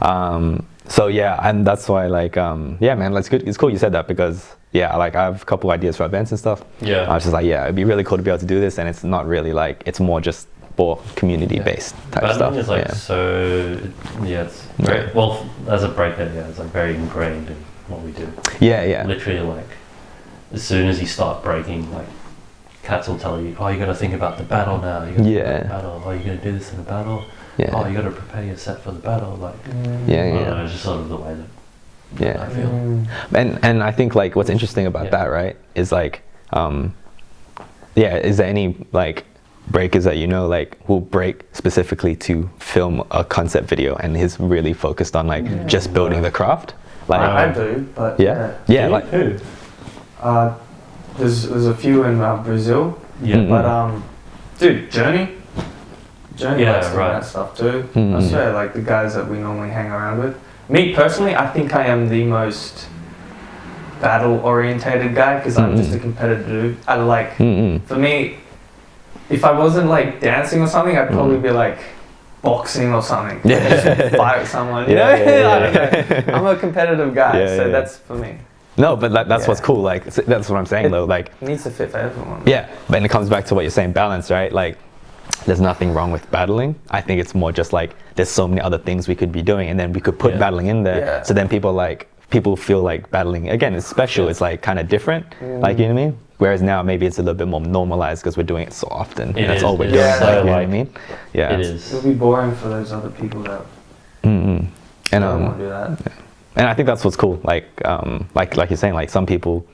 I mean? So yeah, and that's why like yeah, man, that's good. It's cool you said that because yeah, like I have a couple ideas for events and stuff. Yeah. I was just like, yeah, it'd be really cool to be able to do this, and it's not really like, it's more just for community based type battling stuff. Is like so it's very well as a breaker. Yeah, it's like very ingrained in what we do. Yeah. Literally, like as soon as you start breaking, like cats will tell you, oh, you got to think about the battle now. You got to think about the battle. Oh, you're gonna do this in the battle. Yeah. Oh, you got to prepare your set for the battle. Like, yeah. It's just sort of the way that I feel. And I think like what's interesting about that, right, is like, is there any like breakers that you know like who break specifically to film a concept video and is really focused on like just building the craft? Like I do, but like who? There's a few in Brazil. But dude, Journey likes doing that stuff too. I swear, like the guys that we normally hang around with. Me personally, I think I am the most battle orientated guy because I'm just a competitive dude. I like, for me, if I wasn't like dancing or something, I'd probably be like boxing or something. Just fight someone. You know? I don't know. I'm a competitive guy, so that's for me. No, but that's what's cool. Like that's what I'm saying though. Like it needs to fit for everyone. Yeah, but it comes back to what you're saying, balance, right? Like there's nothing wrong with battling. I think it's more just like there's so many other things we could be doing, and then we could put battling in there. So then people feel like battling again is special. It's like kind of different. Like, you know what I mean? Whereas now maybe it's a little bit more normalized because we're doing it so often. And that's all we're doing. Like, you know what I mean? Yeah. It is. It'll be boring for those other people that and don't want to do that. Yeah. And I think that's what's cool. Like you're saying, like some people,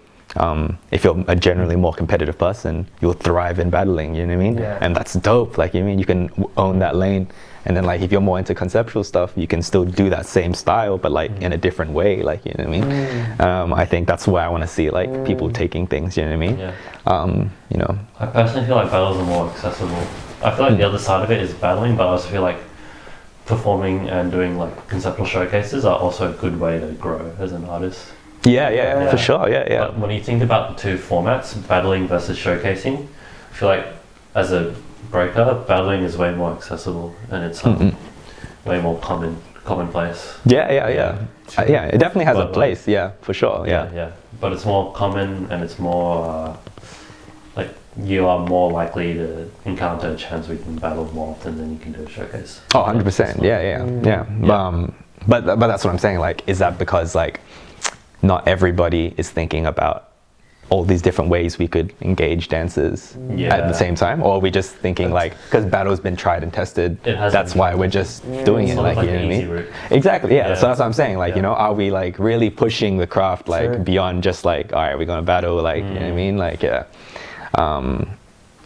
if you're a generally more competitive person, you'll thrive in battling. You know what I mean? Yeah. And that's dope. Like, you know what I mean? You can own that lane. And then like if you're more into conceptual stuff, you can still do that same style, but like in a different way. Like, you know what I mean? I think that's where I want to see like people taking things. You know what I mean? Yeah. You know. I personally feel like battles are more accessible. I feel like the other side of it is battling, but I also feel like performing and doing like conceptual showcases are also a good way to grow as an artist. Yeah, for sure. Yeah. But when you think about the two formats, battling versus showcasing, I feel like as a breaker, battling is way more accessible and it's way more commonplace. Yeah. It definitely has a place. Yeah, for sure. Yeah. But it's more common and it's more like you are more likely to encounter a chance we can battle more often than you can do a showcase. Oh, 100%. Yeah. But that's what I'm saying. Like, is that because like not everybody is thinking about all these different ways we could engage dancers at the same time, or are we just thinking like because battle's been tried and tested, that's why we're just doing it, like, you know what I mean? Exactly. So that's what I'm saying. Like, you know, are we like really pushing the craft like beyond just like, all right, we're gonna battle, like, you know what I mean? Like,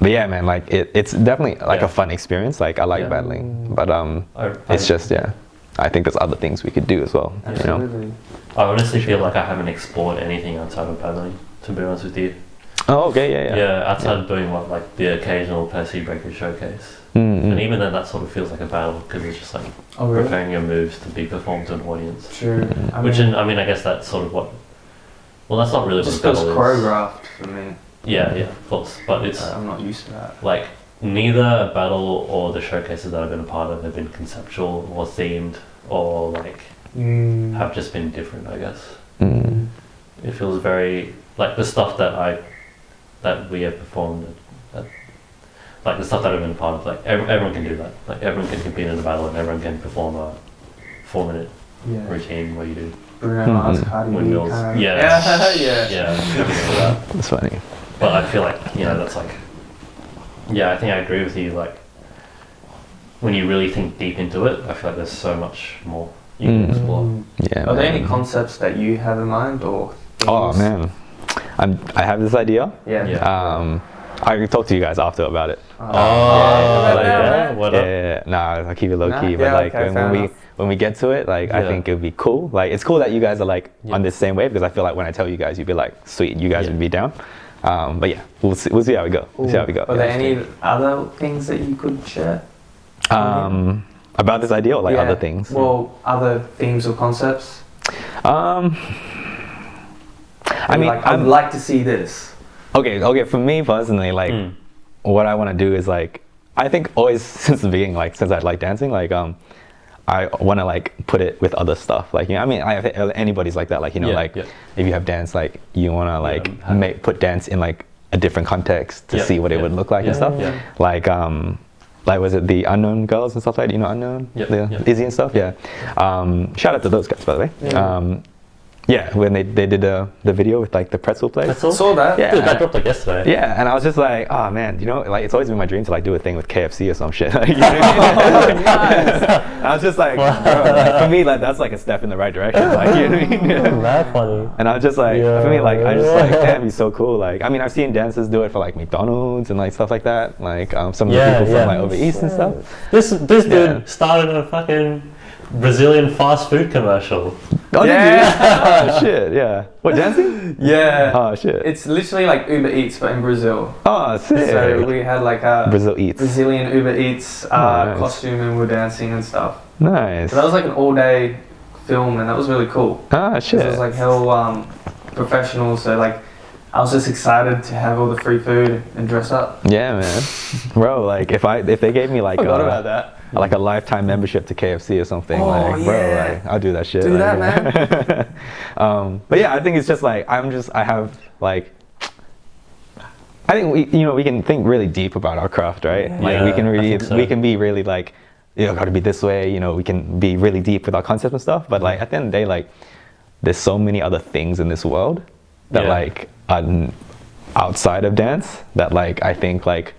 but yeah, man, like it's definitely like a fun experience. Like I like battling, but it's just I think there's other things we could do as well. Absolutely. You know? I honestly feel like I haven't explored anything outside of battling, to be honest with you. Oh, okay, Yeah, outside of doing like the occasional Percy Breaker showcase. And even then that sort of feels like a battle because it's just like preparing your moves to be performed to an audience. True. I mean, I guess that's sort of what, well, that's not really what just a battle feels is. choreographed for me. Yeah, of course. But it's I'm not used to that. like neither a battle or the showcases that I've been a part of have been conceptual or themed or like have just been different, I guess. It feels very like the stuff that we have performed, like the stuff that I've been a part of. Like everyone can do that. Like everyone can compete in a battle and everyone can perform a 4-minute routine where you do Bruno Mars, Cardi B, windmills. yeah. That's funny. But I feel like that's like I think I agree with you. Like when you really think deep into it, I feel like there's so much more you can explore. Are there any concepts that you have in mind or things? Oh man, I have this idea. I can talk to you guys after about it. Nah, I'll keep it low key. But like when we get to it, like I think it'd be cool. Like it's cool that you guys are like on this same wave because I feel like when I tell you guys, you'd be like, sweet, you guys would be down. But yeah, we'll see how we go. We'll see how we go. Are there any other things that you could share? About this idea or like other things? Well, other themes or concepts? I mean, like, I'd like to see this. Okay, for me personally, like what I want to do is like, I think always since the beginning, like since I like dancing, like I want to like put it with other stuff, like, you know, I mean, anybody's like that, like, you know, like if you have dance, like you want to like put dance in like a different context to see what it would look like and stuff. Like was it the Unknown girls and stuff like that? You know Unknown, Izzy and stuff. Shout out to those guys, by the way. When they did the video with like the pretzel place. I saw that. Dude, that dropped like yesterday. Yeah, and I was just like, oh man, you know, like it's always been my dream to like do a thing with KFC or some shit. Like, you know what I mean? I was just like, bro, like, for me, like that's like a step in the right direction. Like, you know what I mean? That's funny. And I was just like, for me, like I just like, damn, he's so cool. Like, I mean, I've seen dancers do it for like McDonald's and like stuff like that. Like some of the people from like over east and stuff. This dude started a fucking Brazilian fast food commercial. Oh, oh shit, yeah. What, dancing? Yeah. Oh shit. It's literally like Uber Eats but in Brazil. Oh, sick. So we had like a Brazil Eats. Brazilian Uber Eats nice. costume and we were dancing and stuff. Nice. So that was like an all-day film and that was really cool. Ah, shit. It was like hell professional, so like I was just excited to have all the free food and dress up. Yeah, man. Bro, like if they gave me like forgot about that. Like a lifetime membership to KFC or something, like bro, like I'll do that shit. Do like, that, man. But yeah, I think it's just like I have like, I think we can think really deep about our craft, right? Yeah. Like we can really so. we can be really like, you know, got to be this way. You know, we can be really deep with our concepts and stuff. But like at the end of the day, like there's so many other things in this world that like are outside of dance that like I think like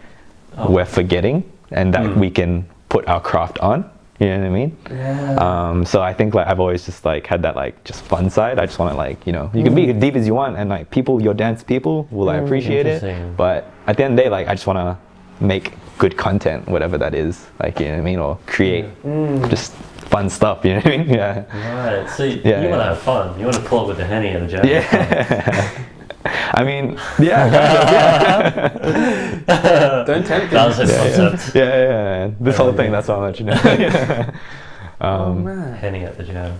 we're forgetting and that we can put our craft on, you know what I mean? Yeah. So I think like I've always just like had that like just fun side. I just want to like, you know, you can be as deep as you want and like people, your dance people will like appreciate it. But at the end of the day, like I just want to make good content, whatever that is, like, you know what I mean? Or create just fun stuff, you know what I mean? Yeah. Right, so you want to have fun. You want to pull up with the Henny and the jam. Yeah. I mean, yeah. Don't tempt me. That was his concept. Yeah. This whole thing, that's how much, you know. Oh man. Henny at the jam.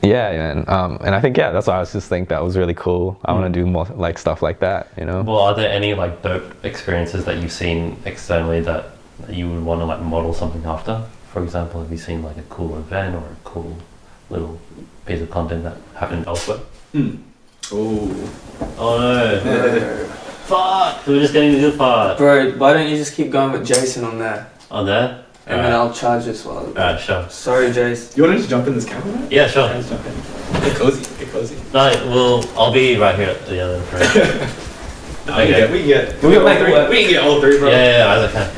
Yeah, man. And I think that's why I was just think that was really cool. I want to do more like stuff like that, you know. Well, are there any like dope experiences that you've seen externally that you would want to like model something after? For example, have you seen like a cool event or a cool little piece of content that happened elsewhere? Oh no. Fuck! We're just getting the good part. Bro, why don't you just keep going with Jason on there? On there? And then I'll charge this while. Alright, sure. Sorry, Jace. You want to just jump in this camera, man? Yeah, sure. Let's jump in. Get cozy, get cozy. No, I'll be right here at the other frame. Okay. We can get all three, bro. Yeah, as I can.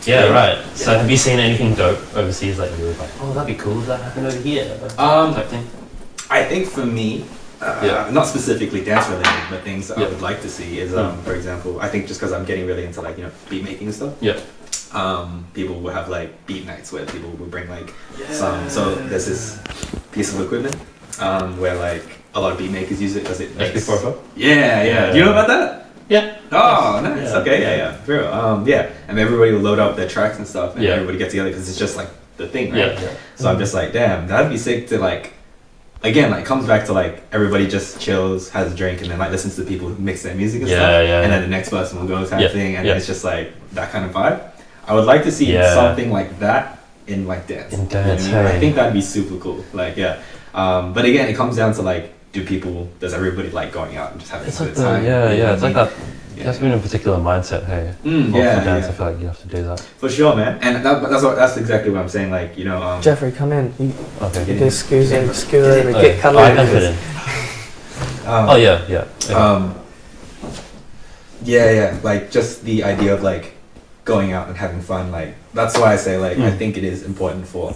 Yeah, right. So have you seen anything dope overseas that you were like, oh, that'd be cool if that happened over here? Type thing? I think for me, not specifically dance related, but things I would like to see is, for example, I think just because I'm getting really into like, you know, beat making and stuff. Yeah. People will have like beat nights where people will bring like so there's this piece of equipment where like a lot of beat makers use it because it makes SP4. Yeah. Do you know about that? Yeah. Oh, nice. Yeah. Okay, yeah. Real. And everybody will load up their tracks and stuff, and everybody gets together because it's just like the thing, right? Yeah. So I'm just like, damn, that'd be sick to like, again, like comes back to like everybody just chills, has a drink, and then like listens to people who mix their music and stuff, and then the next person will go kind of thing, and it's just like that kind of vibe. I would like to see something like that in like dance. In dance, you know what I mean? I think that'd be super cool. Like, but again, it comes down to like, does everybody like going out and just having a good time? It's like that. You have to be in a particular mindset, hey. For dance, I feel like you have to do that. For sure, man. And that's exactly what I'm saying. Like, you know, Jeffrey, come in. Okay. You can scoot in, get cuddly. I can fit in. Like just the idea of like going out and having fun. Like that's why I say like I think it is important for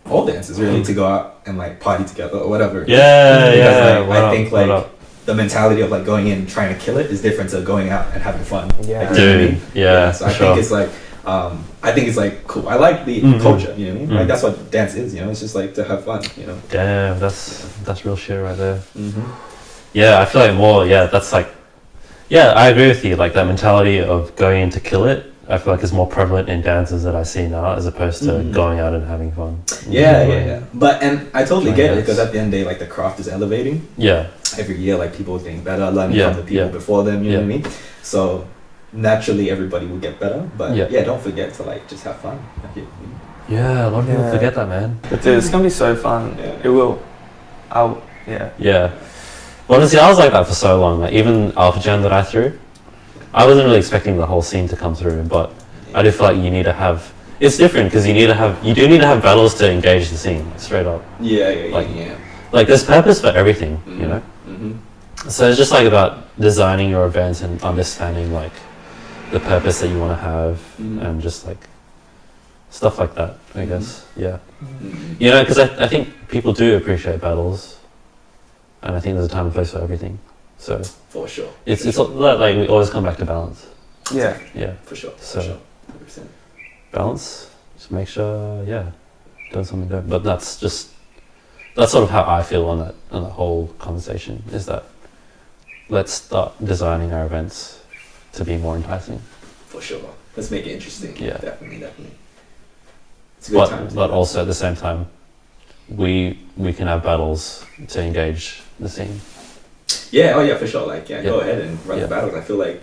all dancers really to go out and like party together or whatever. I think like the mentality of like going in and trying to kill it is different to going out and having fun. Yeah. Dude. So I think it's like I think it's like cool. I like the culture, you know what I mean? Like that's what dance is, you know. It's just like to have fun, you know. Damn, that's real shit right there. Yeah, I feel like more. Yeah, that's like. Yeah, I agree with you. Like that mentality of going in to kill it, I feel like is more prevalent in dances that I see now, as opposed to going out and having fun. Yeah. But and I totally get it, because at the end of the day, like the craft is elevating. Yeah. Every year, like people are getting better, learning from the people before them. You know what I mean? So naturally, everybody will get better. But don't forget to like just have fun. Yeah, a lot of people forget that, man. But dude, it's gonna be so fun. Yeah. It will. Yeah. Honestly, I was like that for so long. Like even Alpha Jam that I threw, I wasn't really expecting the whole scene to come through, but I do feel like you need to have. It's different because you do need to have battles to engage the scene, like, straight up. Like there's purpose for everything, you know. So it's just like about designing your events and understanding like the purpose that you want to have, and just like stuff like that. I guess, you know, because I think people do appreciate battles. And I think there's a time and place for everything. So for sure. It's like we always come back to balance. Yeah. For sure. So 100%. Balance. Just make sure, doing something dope. But that's sort of how I feel on that whole conversation, is that let's start designing our events to be more enticing. For sure. Let's make it interesting. Yeah. Definitely. It's a good time. But also at the same time, we can have battles to engage the scene. Yeah, for sure. Like, go ahead and run the battles. I feel like,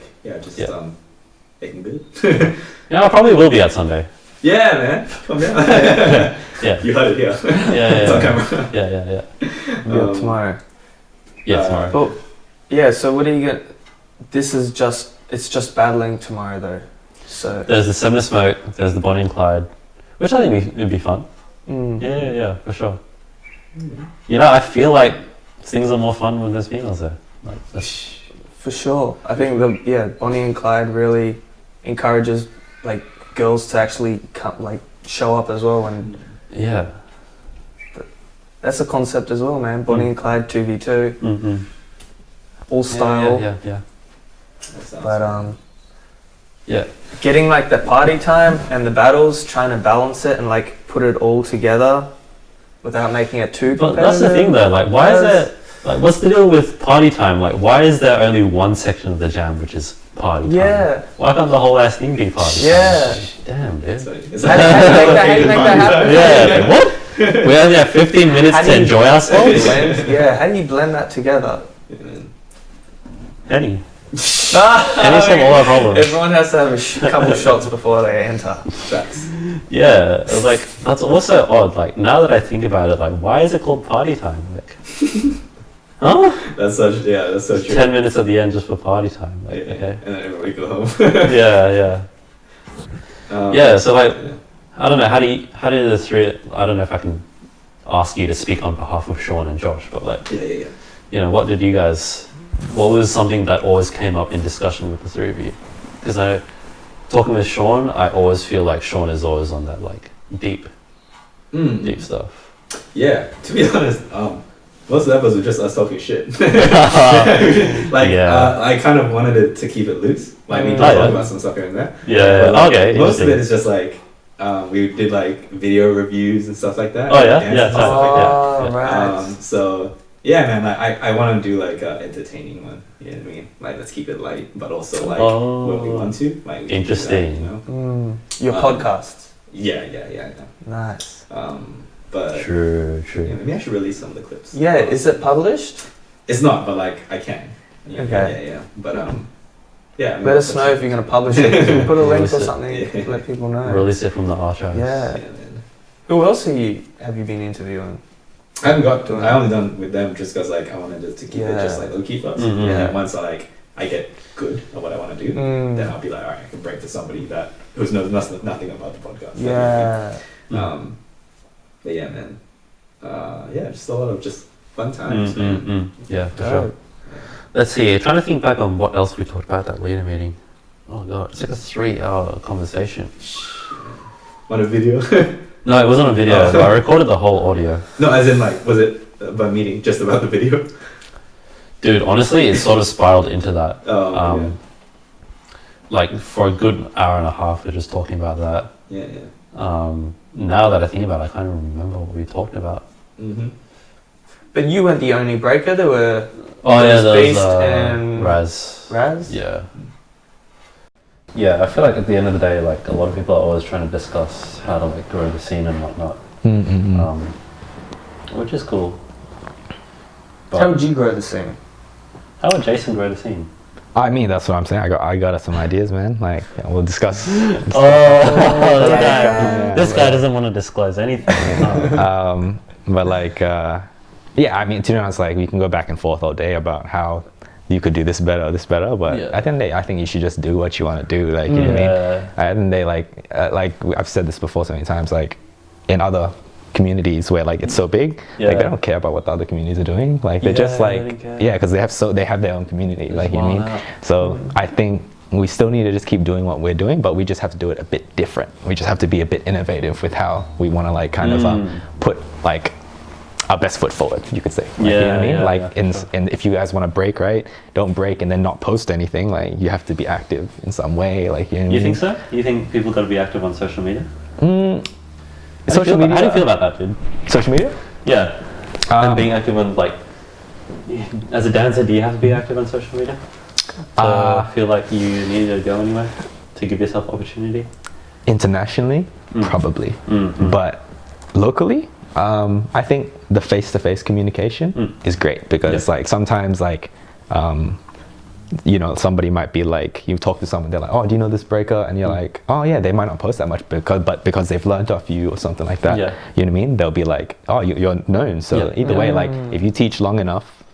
making good. Yeah, I probably will be at Sunday. Yeah, man. Come down. You heard it here. It's on camera. Yeah. Tomorrow. Yeah, tomorrow. Oh, yeah. So what are you gonna? It's just battling tomorrow though. So there's the Seven of Smoke. There's the Bonnie and Clyde, which I think would be fun. Yeah, for sure. You know, I feel like things are more fun when there's females there. Like, for sure. I think Bonnie and Clyde really encourages like girls to actually show up as well, and that's a concept as well, man. Bonnie and Clyde 2v2, all style. Yeah. But getting like the party time and the battles, trying to balance it and like put it all together without making it too competitive. But that's the thing though, like why is there, like what's the deal with party time? Like why is there only one section of the jam which is party time? Yeah. Why can't the whole ass thing be party time? Damn, dude. How do you make that happen? Yeah, like what? We only have 15 minutes to enjoy ourselves? How do you blend that together? Henny. Henny solve all our problems. Everyone has to have a couple shots before they enter. Yeah, like that's also odd. Like now that I think about it, like why is it called party time? Like, huh? That's so true. 10 minutes at the end just for party time. Like, okay. And then everybody go home. So like, I don't know. How do the three? I don't know if I can ask you to speak on behalf of Sean and Josh, but like, you know, what was something that always came up in discussion with the three of you? Because talking with Sean, I always feel like Sean is always on that like deep stuff. Yeah, to be honest, most of the episodes were just us talking shit. I kind of wanted it to keep it loose, like we talk about some stuff here and there. Okay. Most of it is just like we did like video reviews and stuff like that. Right. So. Yeah, man, I want to do like an entertaining one. You know what I mean? Like, let's keep it light, but also like when we want to. Like, we interesting. Can do that, you know? Your podcast. Yeah. Nice. But true. Yeah, maybe I should release some of the clips. Yeah, is it published? It's not, but like I can. Okay. Yeah. But let us know if you're gonna publish it. You can put a link or something. Let people know. Release it from the archives. Yeah. Who else have you been interviewing? I only done with them just because like I wanted to keep it just like low key first. And once I get good at what I want to do, then I'll be like, alright, I can break to somebody who knows nothing about the podcast. Yeah. But yeah, man. Just a lot of just fun times, man. Yeah, for sure. Let's see. Trying to think back on what else we talked about at that leader meeting. Oh god, it's like a 3-hour conversation. On a video. No, it wasn't a video. I recorded the whole audio. No, as in like, was it a meeting just about the video? Dude, honestly, it sort of spiraled into that. like for a good hour and a half, we're just talking about that. Now that I think about it, I can't even remember what we talked about. But you weren't the only breaker. There were. There was Beast and Raz. Yeah. Yeah, I feel like at the end of the day, like a lot of people are always trying to discuss how to like grow the scene and whatnot, which is cool. But how would you grow the scene? How would Jason grow the scene? I mean, that's what I'm saying. I got some ideas, man. Like, we'll discuss. This guy doesn't want to disclose anything. But like, yeah, I mean, to be honest, like we can go back and forth all day about how you could do this better, but at the end of the day, I think you should just do what you want to do. Like, you know what I mean? At the end of the day, like I've said this before so many times, like in other communities where like it's so big, like they don't care about what the other communities are doing. Like they're just like, because they have their own community. Like, you know what I mean? So I think we still need to just keep doing what we're doing, but we just have to do it a bit different. We just have to be a bit innovative with how we want to like kind of put like our best foot forward, you could say. Like, you know what I mean? Like, and if you guys want to break, right, don't break and then not post anything. Like, you have to be active in some way. Like, you know what I mean? You think so? You think people got to be active on social media? Social media. How do you feel about that, dude? Social media? Yeah. And being active on, like, as a dancer, do you have to be active on social media? Feel like you need to go anywhere to give yourself opportunity? Internationally, probably. But locally, I think the face-to-face communication is great because like sometimes like you know, somebody might be like, you talk to someone, they're like, oh, do you know this breaker? And you're like, oh yeah, they might not post that much because they've learned off you or something like that. You know what I mean? They'll be like, oh, you're known. So either way, like if you teach long enough,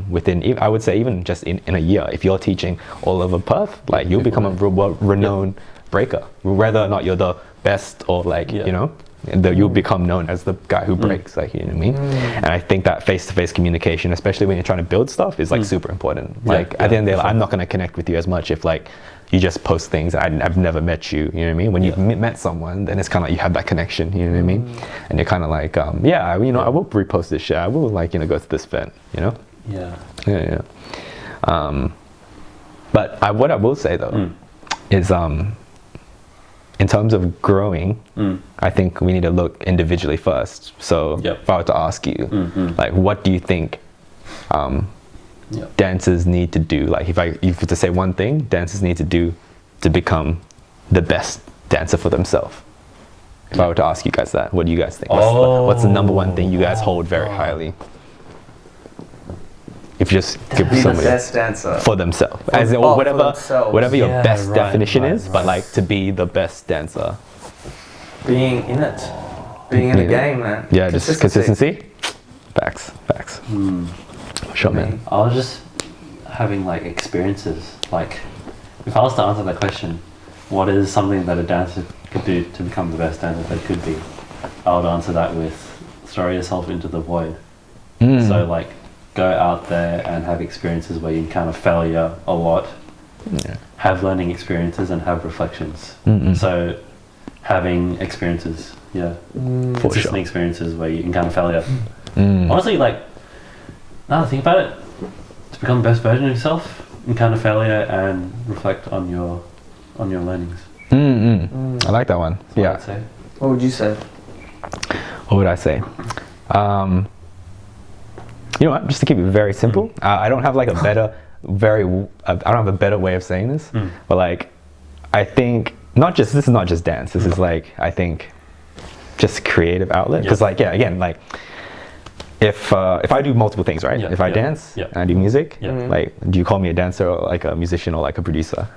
within, I would say even just in a year, if you're teaching all over Perth, like you'll become a renowned breaker, whether or not you're the best or like, you know, you'll become known as the guy who breaks, like, you know what I mean? And I think that face-to-face communication, especially when you're trying to build stuff, is like super important. Like at the end of the day, I'm not going to connect with you as much if like you just post things. I've never met you, you know what I mean? When you've met someone, then it's kind of like you have that connection, you know what I mean? And you're kind of like, you know, I will repost this shit. I will like, you know, go to this event, you know? Yeah. But what I will say though is in terms of growing, I think we need to look individually first. So if I were to ask you, like, what do you think dancers need to do? Like, if you were to say one thing, dancers need to do to become the best dancer for themselves. If I were to ask you guys that, what do you guys think? What's the number one thing you guys hold very highly? If you just give somebody the best dancer for themselves, as in, whatever your best definition is, but like to be the best dancer, being in it, being in the game, man. Yeah, just consistency. Facts. Sure, man. I was just having like experiences. Like, if I was to answer that question, what is something that a dancer could do to become the best dancer they could be? I would answer that with throw yourself into the void. So like, go out there and have experiences where you encounter failure a lot, have learning experiences and have reflections. So having experiences, consistent experiences where you encounter failure. Honestly, like, now that I think about it, to become the best version of yourself, encounter failure and reflect on your learnings. I like that one. That's what I'd say. What would you say? What would I say? You know what? Just to keep it very simple, I don't have like I don't have a better way of saying this, but like, I think this is not just dance. This is like, I think, just creative outlet. Because like, again, like, if I do multiple things, right? If I dance and I do music, like, do you call me a dancer or like a musician or like a producer?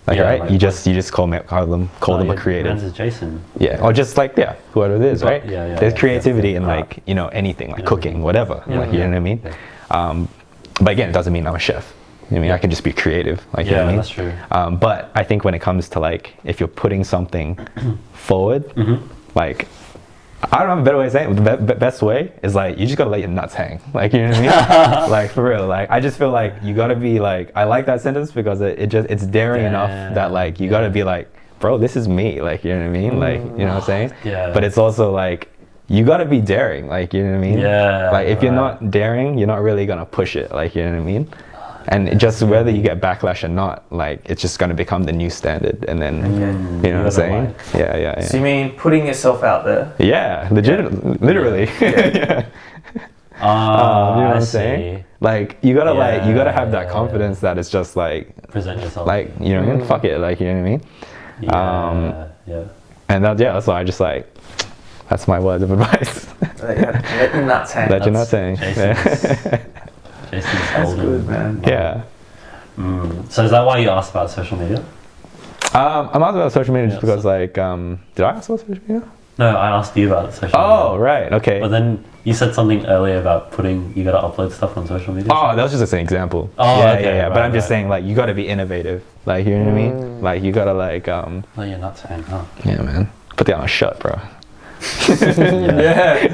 Like, right? Like, you just call them a creative. Dancer's Jason. Or just like whoever it is, right? There's creativity in like, you know, anything like cooking, whatever. Like, you know what I mean? But again, it doesn't mean I'm a chef. I mean, I can just be creative. Like, you know what I mean? That's true. But I think when it comes to like, if you're putting something forward, like, I don't have a better way of saying it. The best way is like, you just gotta let your nuts hang. Like, you know what I mean? Like, for real. Like, I just feel like you gotta be like, I like that sentence because it's daring enough that like, you gotta be like, bro, this is me. Like, you know what I mean? Like, you know what I'm saying? But it's also like, you gotta be daring. Like, you know what I mean? Like, if you're not daring, you're not really gonna push it. Like, you know what I mean? And just whether you get backlash or not, like it's just going to become the new standard. And then, you know what I'm saying? Yeah. So you mean putting yourself out there? Yeah, literally. Yeah. You know what I'm saying? Like you gotta have that confidence that it's just like present yourself. Like, you know what I mean? Fuck it, like, you know what I mean? Yeah. And that's why I just like, that's my words of advice. Let your nuts hang. Let your nuts hang. Jason's That's good, man. Yeah. So is that why you asked about social media? I'm asking about social media just because like, did I ask about social media? No, I asked you about social media. Oh, right, okay. But then you said something earlier about you gotta upload stuff on social media. Oh, that was just an example. Oh, yeah, okay, yeah. But I'm just saying, like, you gotta be innovative. Like, you know what I mean? Like, you gotta like, Let your nuts hang, huh? Yeah, man. Put that on a shirt, bro. Yeah.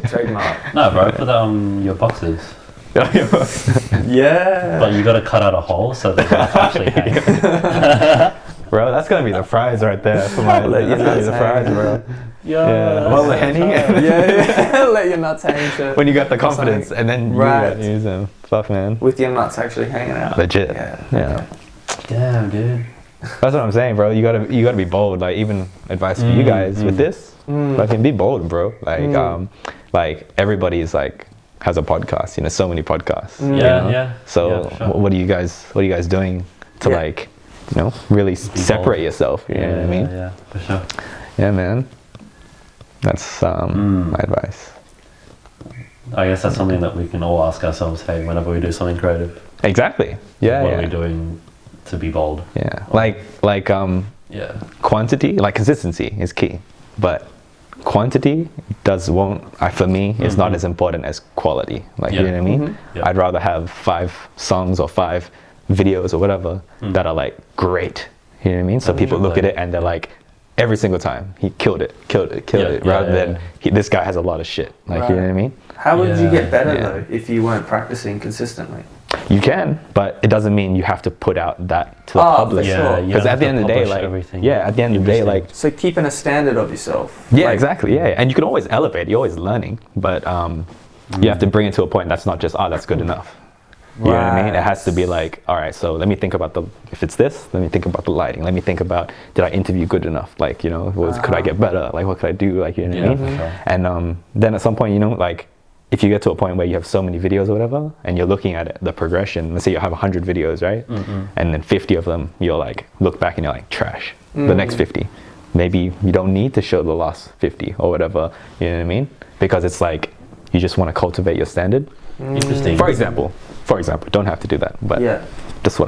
Trademark. No, bro, put that on your boxes. Yeah. But you gotta cut out a hole so that it's actually hang. Bro, that's gonna be the prize right there for my. That's gonna be the prize, bro. Yeah. Well, the Henny. Yeah. Let your nuts hang. To when you got the confidence, and then you use them. Fuck, man. With your nuts actually hanging out. Legit. Yeah. Damn, dude. That's what I'm saying, bro. You gotta be bold. Like, even advice for you guys with this, fucking be bold, bro. Like everybody's like has a podcast. You know, so many podcasts. Yeah. So sure. what are you guys doing to like, you know, really separate yourself? You know what I mean? Yeah, for sure. Yeah, man. That's my advice. I guess that's something that we can all ask ourselves. Hey, whenever we do something creative, Exactly. Yeah. what are we doing to be bold? Yeah. Like quantity, like consistency is key, but quantity for me is not as important as quality. Like, you know what I mean? I'd rather have 5 songs or 5 videos or whatever that are like great. You know what I mean? So people look at it and they're like, every single time he killed it, rather than this guy has a lot of shit. Like, you know what I mean? How would you get better though if you weren't practicing consistently? You can, but it doesn't mean you have to put out that to the public. Yeah, because at the end of the day, like, at the end of the day, like, so keeping a standard of yourself. Yeah, like, exactly. Yeah, and you can always elevate. You're always learning, but you have to bring it to a point that's not just that's good enough. You know what I mean? It has to be like, all right, so let me think about if it's this, let me think about the lighting. Let me think about, did I interview good enough? Like, you know, could I get better? Like, what could I do? Like, you know what I mean? Sure. And then at some point, you know, like, if you get to a point where you have so many videos or whatever, and you're looking at it, the progression, let's say you have 100 videos, right? And then 50 of them, you're like, look back and you're like, trash. The next 50. Maybe you don't need to show the last 50 or whatever, you know what I mean? Because it's like, you just want to cultivate your standard. Interesting. For example, don't have to do that, but just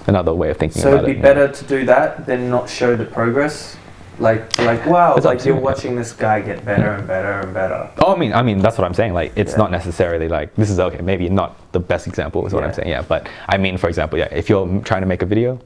another way of thinking about it. So it'd be better to do that than not show the progress? Like wow, like you're watching this guy get better and better and better. Oh, I mean, that's what I'm saying. Like, it's not necessarily like, this is okay, maybe not the best example is what I'm saying, but I mean, for example, if you're trying to make a video,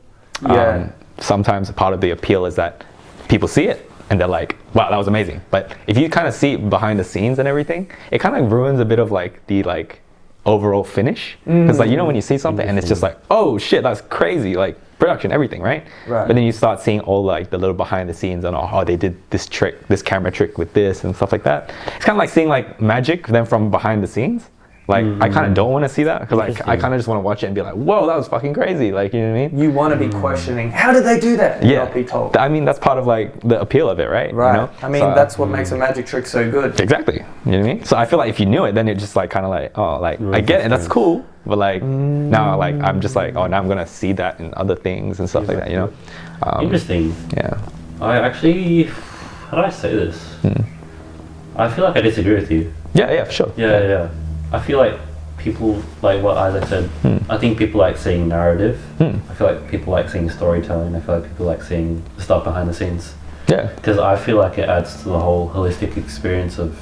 sometimes part of the appeal is that people see it and they're like, wow, that was amazing. But if you kind of see behind the scenes and everything, it kind of ruins a bit of like the like overall finish. Because like, you know, when you see something and it's just like, oh shit, that's crazy, like production, everything, right? But then you start seeing all like the little behind the scenes and they did this trick, this camera trick with this and stuff like that. It's kind of like seeing like magic then from behind the scenes. Like, I kind of don't want to see that because like I kind of just want to watch it and be like, whoa, that was fucking crazy. Like, you know what I mean? You want to be questioning, how did they do that? And not be told. I mean, that's part of like the appeal of it, right? Right. You know? I mean, that's what makes a magic trick so good. Exactly. You know what I mean? So I feel like if you knew it, then it's just like kind of like, I get it, that's cool. But like now, like I'm just like, now I'm gonna see that in other things and stuff like that. You know? Interesting. Yeah. I actually, how do I say this? I feel like I disagree with you. Yeah, for sure. Yeah. I feel like people like what Isaac said. I think people like seeing narrative. I feel like people like seeing storytelling. I feel like people like seeing the stuff behind the scenes. Yeah. Because I feel like it adds to the whole holistic experience of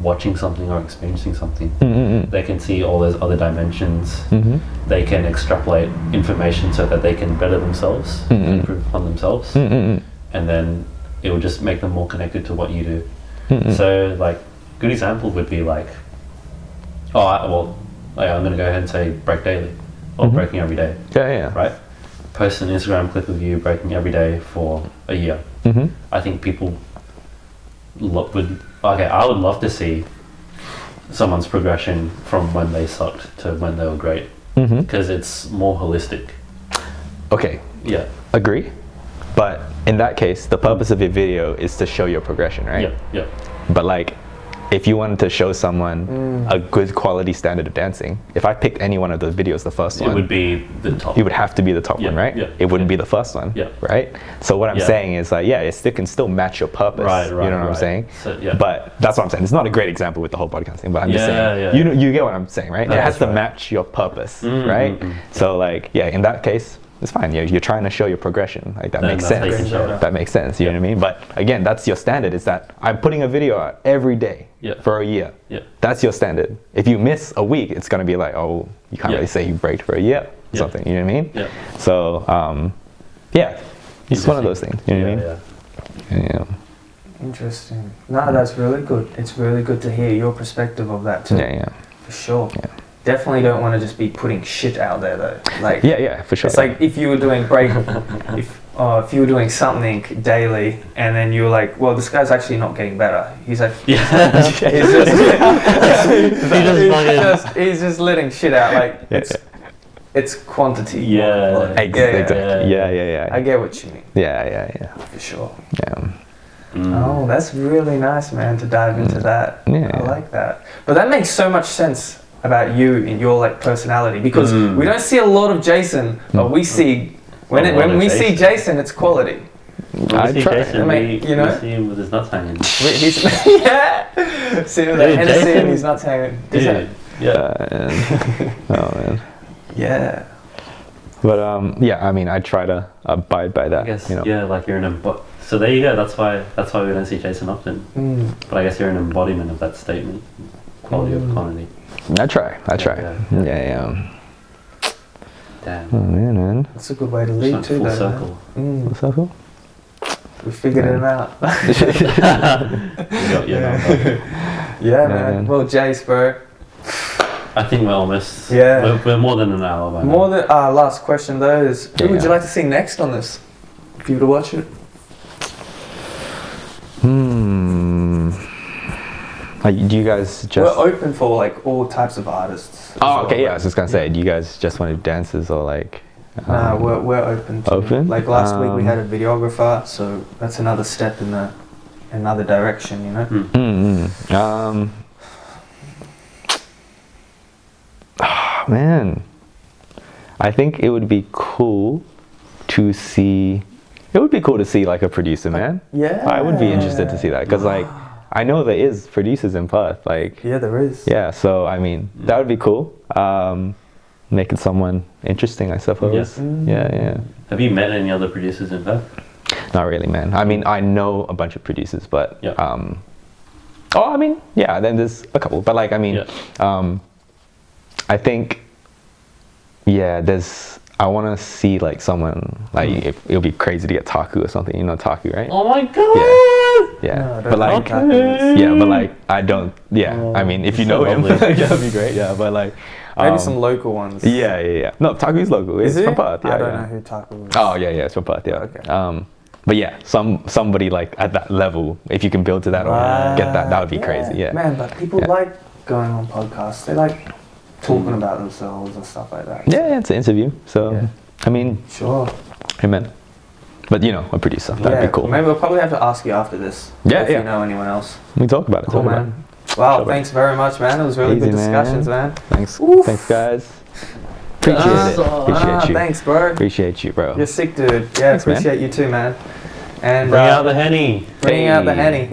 watching something or experiencing something. They can see all those other dimensions. They can extrapolate information so that they can better themselves, improve upon themselves, and then it will just make them more connected to what you do. So like, good example would be like, I'm gonna go ahead and say break daily or breaking every day. Yeah. Right? Post an Instagram clip of you breaking every day for a year. I think people I would love to see someone's progression from when they sucked to when they were great. because it's more holistic. Okay. Yeah. Agree. But in that case, the purpose of your video is to show your progression, right? Yeah. But like, if you wanted to show someone a good quality standard of dancing, if I picked any one of those videos, the first one, it would be the top. It would have to be the top one, right? Yeah. It wouldn't be the first one, right? So what I'm saying is like, it still can still match your purpose. Right. You know what I'm saying? So, But that's what I'm saying. It's not a great example with the whole podcast thing, but I'm just saying, you get what I'm saying, right? No, it has to match your purpose, right? So like, in that case, it's fine. You're trying to show your progression. Like that makes sense. That makes sense. You know what I mean? But again, that's your standard. Is that I'm putting a video out every day for a year. Yeah. That's your standard. If you miss a week, it's gonna be like, oh, you can't really say you break for a year or something. You know what I mean? Yeah. So it's one of those things. You know what I mean? Yeah. Interesting. No, that's really good. It's really good to hear your perspective of that too. Yeah. For sure. Yeah. Definitely don't want to just be putting shit out there though. Like for sure. It's like if you were doing if you were doing something daily and then you were like, well, this guy's actually not getting better. He's like, he's just letting shit out. Like it's quantity. Exactly. Yeah. I get what you mean. Yeah. For sure. Yeah. Oh, that's really nice, man, to dive into that. I like that. But that makes so much sense about you and your like personality, because we don't see a lot of Jason, but we see when we see Jason, it's quality. I try. Jason, we see him with his nuts hanging. See him with the Hennessy and his nuts hanging. Dude, oh man. Yeah. But I mean, I try to abide by that. I guess, like you're an so there you go. That's why we don't see Jason often. But I guess you're an embodiment of that statement, quality of quantity. I try. Yeah. Damn. Oh man. That's a good way to lead too, full though. circle. Full circle. We figured it out. Yeah, man. Well, Jace, bro. I think we're almost. Yeah. We're more than an hour by now. More than last question though is, who would you like to see next on this? If you were to watch it. Like, do you guys just? We're open for like all types of artists. Oh, okay. I was just gonna say, do you guys just want to do dances or like? Nah, we're open. Open. Like last week we had a videographer, so that's another step in another direction, you know. Oh, man, I think it would be cool to see. It would be cool to see like a producer, man. Yeah. I would be interested to see that, because like I know there is producers in Perth. Like. Yeah, there is. Yeah, so I mean that would be cool. Making someone interesting, I suppose. Yeah. Have you met any other producers in Perth? Not really, man. I mean, I know a bunch of producers, but then there's a couple. But like, I mean, I think, I want to see like someone, like it'll be crazy to get Taku or something. You know Taku, right? Oh my god! Yeah. No, but like, but like, I don't. Yeah, I mean, if you know him, that'd be great. Yeah, but like. Maybe some local ones. Yeah. No, Taku's local. It's from Perth. I don't know who Taku is. Oh yeah, it's from Perth. Yeah. Okay. But yeah, somebody like at that level, if you can build to that or get that would be crazy. Yeah. Man, but people like going on podcasts. They like talking about themselves and stuff like that. Yeah, it's an interview. So I mean, sure. Amen. But a producer, that'd be cool. Maybe we'll probably have to ask you after this. If you know anyone else. We talk about it. Cool, man. Wow, thanks very much, man. It was really good discussions, man. Thanks, guys. Appreciate it. Appreciate you. Thanks, bro. Appreciate you, bro. You're sick, dude. Yeah, thanks, appreciate you too, man. And bring out the Henny. Bring out the Henny.